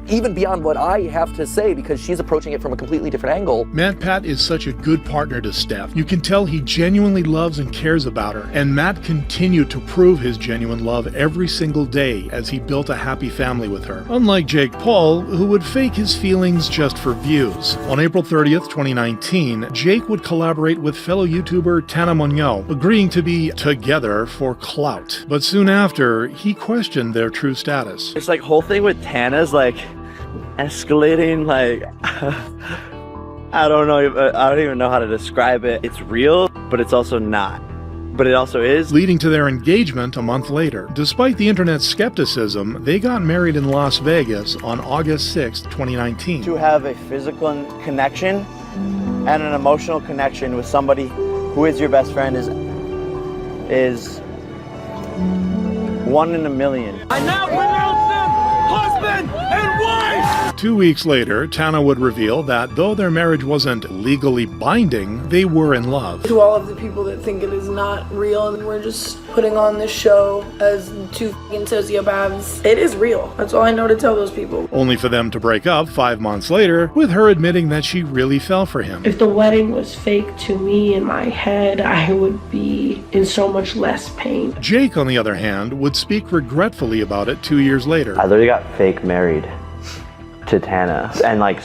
S20: even beyond what I have to say, because she's approaching it from a completely different angle.
S1: MatPat is such a good partner to Steph. You can tell he genuinely loves and cares about her, and Matt continued to prove his genuine love every single day as he built a happy family with her. Unlike Jake Paul, who would fake his feelings just for views. On April 30th, 2019, Jake would collaborate with fellow YouTuber Tana Monyo, agreeing to be together for clout. But soon after, he questioned their true status.
S22: It's like whole thing with Tana's like escalating, like I don't even know how to describe it. It's real, but it's also not. But it also is.
S1: Leading to their engagement a month later. Despite the internet's skepticism, they got married in Las Vegas on August 6, 2019.
S22: To have a physical connection and an emotional connection with somebody who is your best friend is 1 in a million.
S2: I now pronounce them husband and wife!
S1: 2 weeks later, Tana would reveal that though their marriage wasn't legally binding, they were in love.
S5: To all of the people that think it is not real and we're just putting on this show as two f***ing sociopaths, it is real. That's all I know to tell those people.
S1: Only for them to break up 5 months later, with her admitting that she really fell for him.
S14: If the wedding was fake to me in my head, I would be in so much less pain.
S1: Jake, on the other hand, would speak regretfully about it 2 years later.
S22: I literally got fake married to Tana and like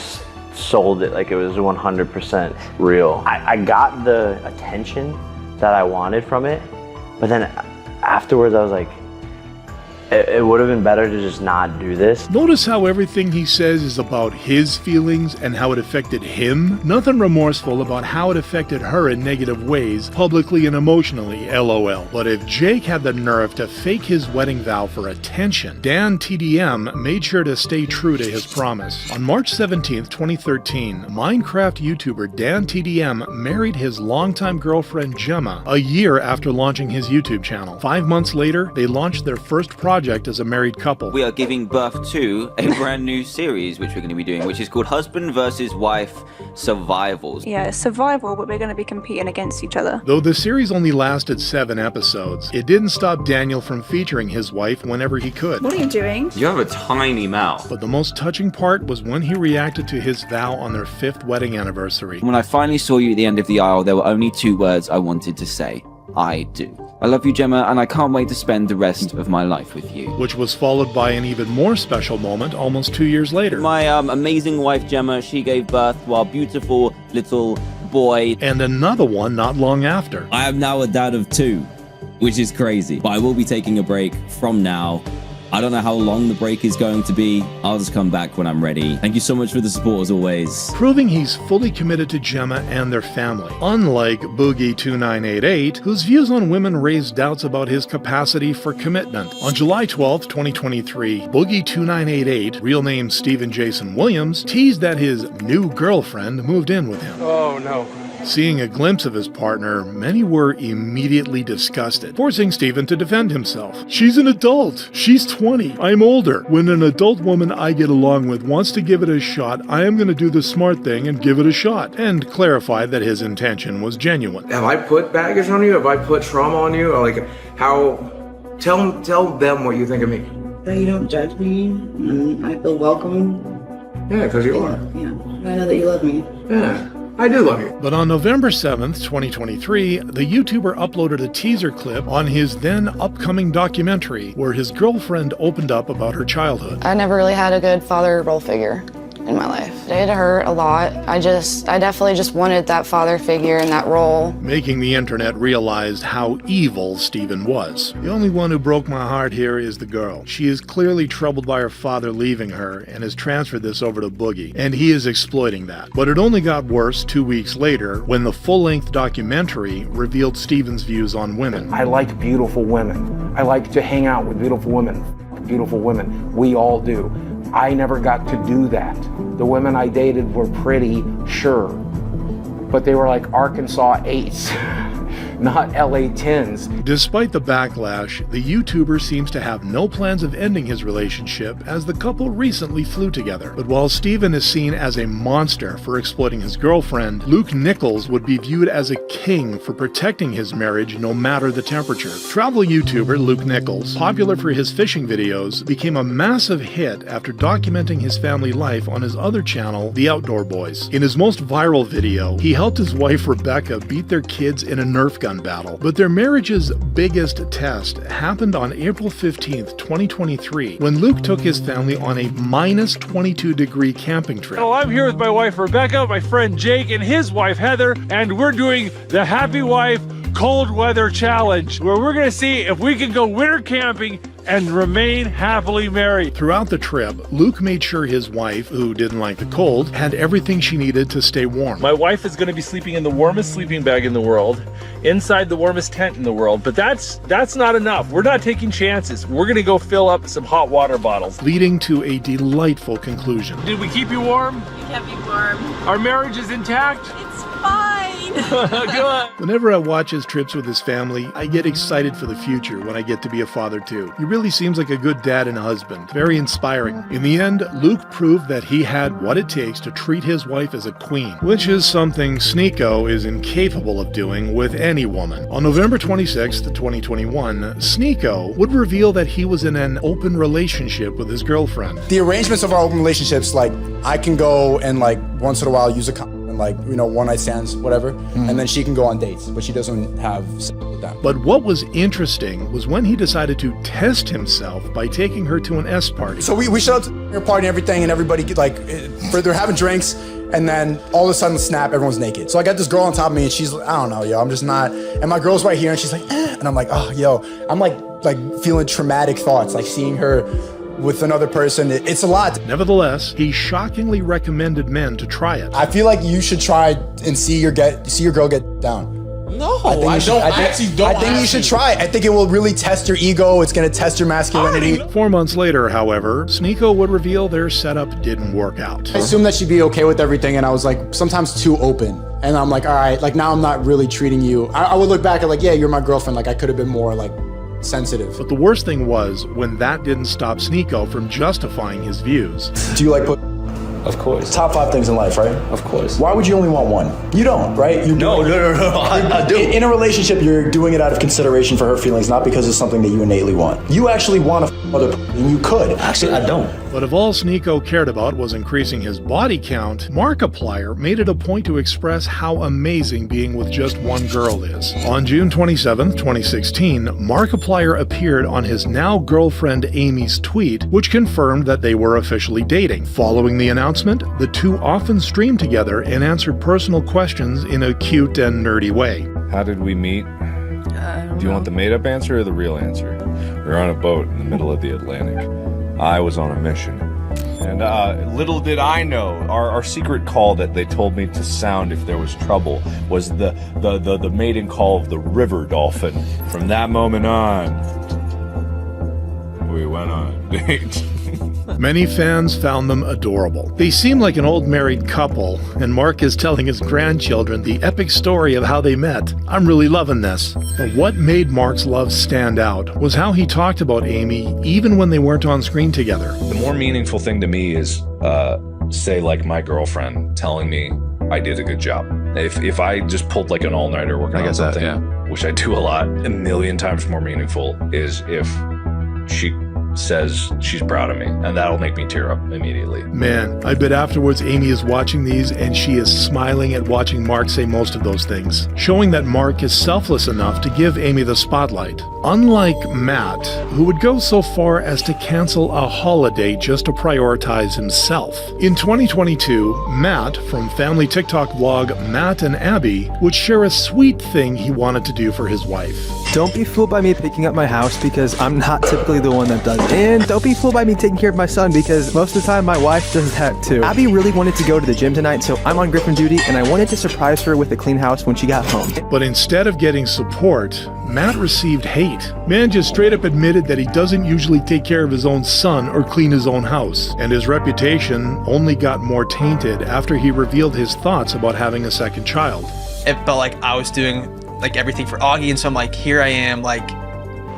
S22: sold it like it was 100% real. I got the attention that I wanted from it, but then afterwards I was like, it would have been better to just not do this.
S1: Notice how everything he says is about his feelings and how it affected him. Nothing remorseful about how it affected her in negative ways, publicly and emotionally, LOL. But if Jake had the nerve to fake his wedding vow for attention, Dan TDM made sure to stay true to his promise. On March 17th, 2013, Minecraft YouTuber Dan TDM married his longtime girlfriend Gemma a year after launching his YouTube channel. 5 months later, they launched their first project as a married couple.
S15: We are giving birth to a brand new series which we're going to be doing, which is called Husband vs. Wife Survivals.
S23: Yeah, it's survival, but we're going to be competing against each other.
S1: Though the series only lasted 7 episodes, it didn't stop Daniel from featuring his wife whenever he could.
S23: What are you doing?
S15: You have a tiny mouth.
S1: But the most touching part was when he reacted to his vow on their 5th wedding anniversary.
S15: When I finally saw you at the end of the aisle, there were only 2 words I wanted to say. I do. I love you, Gemma, and I can't wait to spend the rest of my life with you.
S1: Which was followed by an even more special moment almost 2 years later.
S15: My amazing wife, Gemma, she gave birth to our beautiful little boy.
S1: And another one not long after.
S15: I am now a dad of 2, which is crazy. But I will be taking a break from now. I don't know how long the break is going to be. I'll just come back when I'm ready. Thank you so much for the support as always.
S1: Proving he's fully committed to Gemma and their family. Unlike Boogie2988, whose views on women raised doubts about his capacity for commitment. On July 12th, 2023, Boogie2988, real name Stephen Jason Williams, teased that his new girlfriend moved in with him.
S11: Oh no.
S1: Seeing a glimpse of his partner, many were immediately disgusted, forcing Stephen to defend himself. She's an adult. She's 20. I'm older. When an adult woman I get along with wants to give it a shot, I am going to do the smart thing and give it a shot, and clarify that his intention was genuine.
S24: Have I put baggage on you? Have I put trauma on you? Or like, how? Tell them what you think of me.
S25: That you don't judge me. I feel welcome.
S24: Yeah, because you are.
S25: Yeah, I know that you love me.
S24: Yeah. I do love you.
S1: But on November 7th, 2023, the YouTuber uploaded a teaser clip on his then upcoming documentary where his girlfriend opened up about her childhood.
S28: I never really had a good father role figure in my life. It hurt a lot. I definitely just wanted that father figure in that role.
S1: Making the internet realize how evil Stephen was. The only one who broke my heart here is the girl. She is clearly troubled by her father leaving her and has transferred this over to Boogie, and he is exploiting that. But it only got worse 2 weeks later when the full-length documentary revealed Stephen's views on women.
S24: I like beautiful women. I like to hang out with beautiful women. Beautiful women. We all do. I never got to do that. The women I dated were pretty, sure, but they were like Arkansas 8s, not LA 10s.
S1: Despite the backlash, the YouTuber seems to have no plans of ending his relationship as the couple recently flew together. But while Stephen is seen as a monster for exploiting his girlfriend, Luke Nichols would be viewed as a king for protecting his marriage no matter the temperature. Travel YouTuber Luke Nichols, popular for his fishing videos, became a massive hit after documenting his family life on his other channel, The Outdoor Boys. In his most viral video, he helped his wife Rebecca beat their kids in a Nerf gun battle. But their marriage's biggest test happened on April 15th, 2023, when Luke took his family on a minus 22-degree camping trip.
S2: Well, I'm here with my wife Rebecca, my friend Jake, and his wife Heather, and we're doing the Happy Wife Cold Weather Challenge, where we're going to see if we can go winter camping and remain happily married.
S1: Throughout the trip, Luke made sure his wife, who didn't like the cold, had everything she needed to stay warm.
S2: My wife is going to be sleeping in the warmest sleeping bag in the world, inside the warmest tent in the world, but that's not enough. We're not taking chances. We're going to go fill up some hot water bottles.
S1: Leading to a delightful conclusion.
S2: Did we keep you warm?
S13: We kept you warm.
S2: Our marriage is intact?
S13: It's fine.
S1: Whenever I watch his trips with his family, I get excited for the future when I get to be a father too. He really seems like a good dad and a husband. Very inspiring. In the end, Luke proved that he had what it takes to treat his wife as a queen, which is something Sneeko is incapable of doing with any woman. On November 26, 2021, Sneeko would reveal that he was in an open relationship with his girlfriend.
S6: The arrangements of our open relationships, like, I can go and, like, once in a while use a condom and, like, you know, one night stands, whatever, and then she can go on dates, but she doesn't have sex with them.
S1: But what was interesting was when he decided to test himself by taking her to an S party.
S6: So we showed up to her party and everything, and everybody, like, they're having drinks, and then all of a sudden, snap, everyone's naked. So I got this girl on top of me, and she's, I don't know, yo, I'm just not, and my girl's right here, and she's like, and I'm like, oh, yo, I'm like feeling traumatic thoughts, like seeing her with another person. It's a lot.
S1: Nevertheless, he shockingly recommended men to try it.
S6: I feel like you should try and see your girl get down.
S8: No, I think
S6: you should try it. I think it will really test your ego. It's going to test your masculinity.
S1: 4 months later, however, Sneeko would reveal their setup didn't work out.
S6: I assumed that she'd be okay with everything, and I was like sometimes too open. And I'm like, all right, like now I'm not really treating you. I would look back at like, yeah, you're my girlfriend. Like I could have been more like sensitive.
S1: But the worst thing was when that didn't stop Sneeko from justifying his views.
S6: Do you like put?
S8: Of course.
S6: Top 5 things in life, right?
S8: Of course.
S6: Why would you only want one? You don't, right?
S8: No. I do.
S6: In a relationship, you're doing it out of consideration for her feelings, not because it's something that you innately want. You actually want to other person, you could.
S8: Actually, I don't.
S1: But if all Sneeko cared about was increasing his body count, Markiplier made it a point to express how amazing being with just one girl is. On June 27, 2016, Markiplier appeared on his now girlfriend Amy's tweet, which confirmed that they were officially dating. Following the announcement, the two often streamed together and answered personal questions in a cute and nerdy way.
S9: How did we meet? Do you want the made-up answer or the real answer? We were on a boat in the middle of the Atlantic. I was on a mission. And little did I know, our secret call that they told me to sound if there was trouble was the mating call of the river dolphin. From that moment on, we went on a date.
S1: Many fans found them adorable. They seem like an old married couple, and Mark is telling his grandchildren the epic story of how they met. I'm really loving this. But what made Mark's love stand out was how he talked about Amy even when they weren't on screen together.
S9: The more meaningful thing to me is, say, like my girlfriend telling me I did a good job. If I just pulled like an all-nighter working on something, which I do a lot, a million times more meaningful is if she says she's proud of me, and that'll make me tear up immediately.
S1: Man, I bet afterwards Amy is watching these and she is smiling at watching Mark say most of those things, showing that Mark is selfless enough to give Amy the spotlight. Unlike Matt, who would go so far as to cancel a holiday just to prioritize himself. In 2022, Matt, from family TikTok vlog Matt and Abby, would share a sweet thing he wanted to do for his wife.
S12: Don't be fooled by me picking up my house because I'm not typically the one that does it. And don't be fooled by me taking care of my son because most of the time my wife does that too. Abby really wanted to go to the gym tonight, so I'm on Griffin duty and I wanted to surprise her with a clean house when she got home.
S1: But instead of getting support, Matt received hate. Man just straight up admitted that he doesn't usually take care of his own son or clean his own house, and his reputation only got more tainted after he revealed his thoughts about having a second child.
S18: It felt like I was doing like everything for Augie, and so I'm like, here I am, like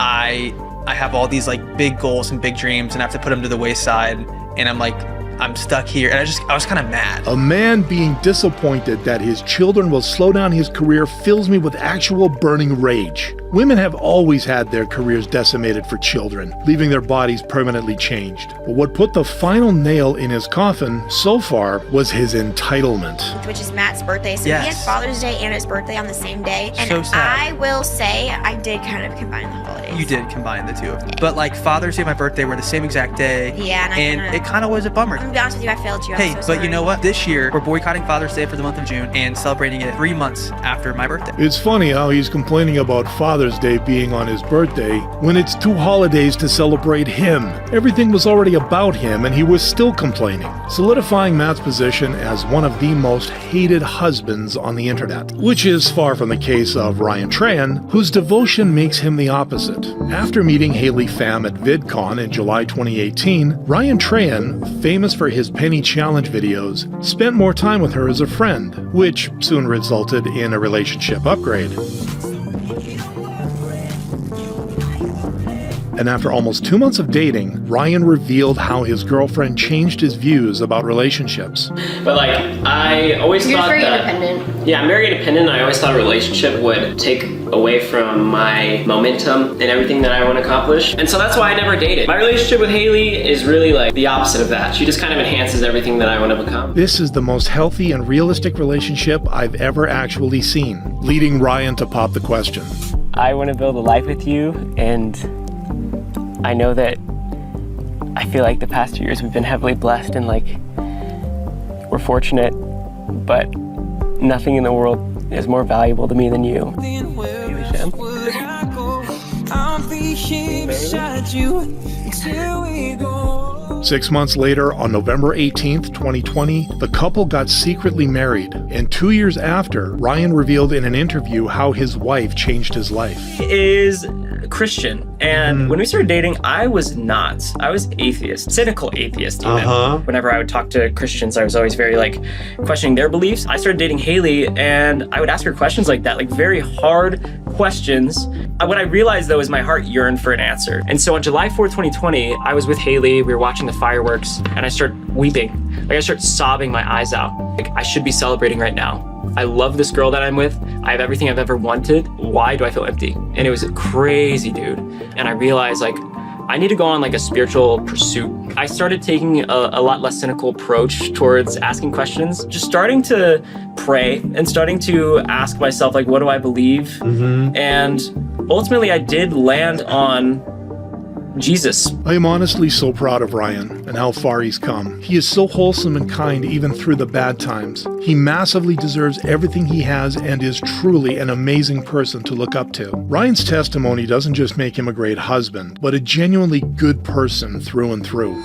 S18: I have all these like big goals and big dreams and I have to put them to the wayside, and I'm like, I'm stuck here, and I was kind of mad.
S1: A man being disappointed that his children will slow down his career fills me with actual burning rage. Women have always had their careers decimated for children, leaving their bodies permanently changed. But what put the final nail in his coffin so far was his entitlement.
S21: Which is Matt's birthday, so
S18: Yes.
S21: he had Father's Day and his birthday on the same day. And
S18: So sad.
S21: I will say, I did kind of combine the holidays.
S18: You did combine the two of them. But like Father's Day and my birthday were the same exact day.
S21: Yeah, and I
S18: it kind of was a bummer.
S21: I'm gonna be honest with you, I failed you.
S18: Hey,
S21: I'm so
S18: but
S21: sorry.
S18: you know what? This year, we're boycotting Father's Day for the month of June and celebrating it 3 months after my birthday.
S1: It's funny how he's complaining about Father's Day being on his birthday when it's 2 holidays to celebrate him. Everything was already about him and he was still complaining, solidifying Matt's position as one of the most hated husbands on the internet, which is far from the case of Ryan Tran, whose devotion makes him the opposite. After meeting Haley Pham at VidCon in July 2018, Ryan Trahan, famous for his Penny Challenge videos, spent more time with her as a friend, which soon resulted in a relationship upgrade. And after almost 2 months of dating, Ryan revealed how his girlfriend changed his views about relationships.
S3: But like, I always
S21: You're
S3: thought
S21: very
S3: that...
S21: independent.
S3: Yeah, I'm very independent. I always thought a relationship would take away from my momentum and everything that I want to accomplish. And so that's why I never dated. My relationship with Haley is really like the opposite of that. She just kind of enhances everything that I want to become.
S1: This is the most healthy and realistic relationship I've ever actually seen, leading Ryan to pop the question.
S3: I want to build a life with you, and I know that I feel like the past 2 years we've been heavily blessed and like we're fortunate, but nothing in the world is more valuable to me than you.
S7: I'll be here beside you until we go.
S1: 6 months later, on November 18th, 2020, the couple got secretly married, and 2 years after, Ryan revealed in an interview how his wife changed his life.
S3: Is Christian, and when we started dating, I was not. I was atheist, cynical atheist even. Whenever I would talk to Christians, I was always very like questioning their beliefs. I started dating Haley, and I would ask her questions like that, like very hard questions. What I realized though is my heart yearned for an answer. And so on July 4th, 2020, I was with Haley, we were watching the fireworks, and I started weeping. Like I started sobbing my eyes out. Like I should be celebrating right now. I love this girl that I'm with. I have everything I've ever wanted. Why do I feel empty? And it was crazy, dude. And I realized like, I need to go on like a spiritual pursuit. I started taking a lot less cynical approach towards asking questions, just starting to pray and starting to ask myself, like, what do I believe? And ultimately I did land on Jesus.
S1: I am honestly so proud of Ryan and how far he's come. He is so wholesome and kind even through the bad times. He massively deserves everything he has and is truly an amazing person to look up to. Ryan's testimony doesn't just make him a great husband, but a genuinely good person through and through.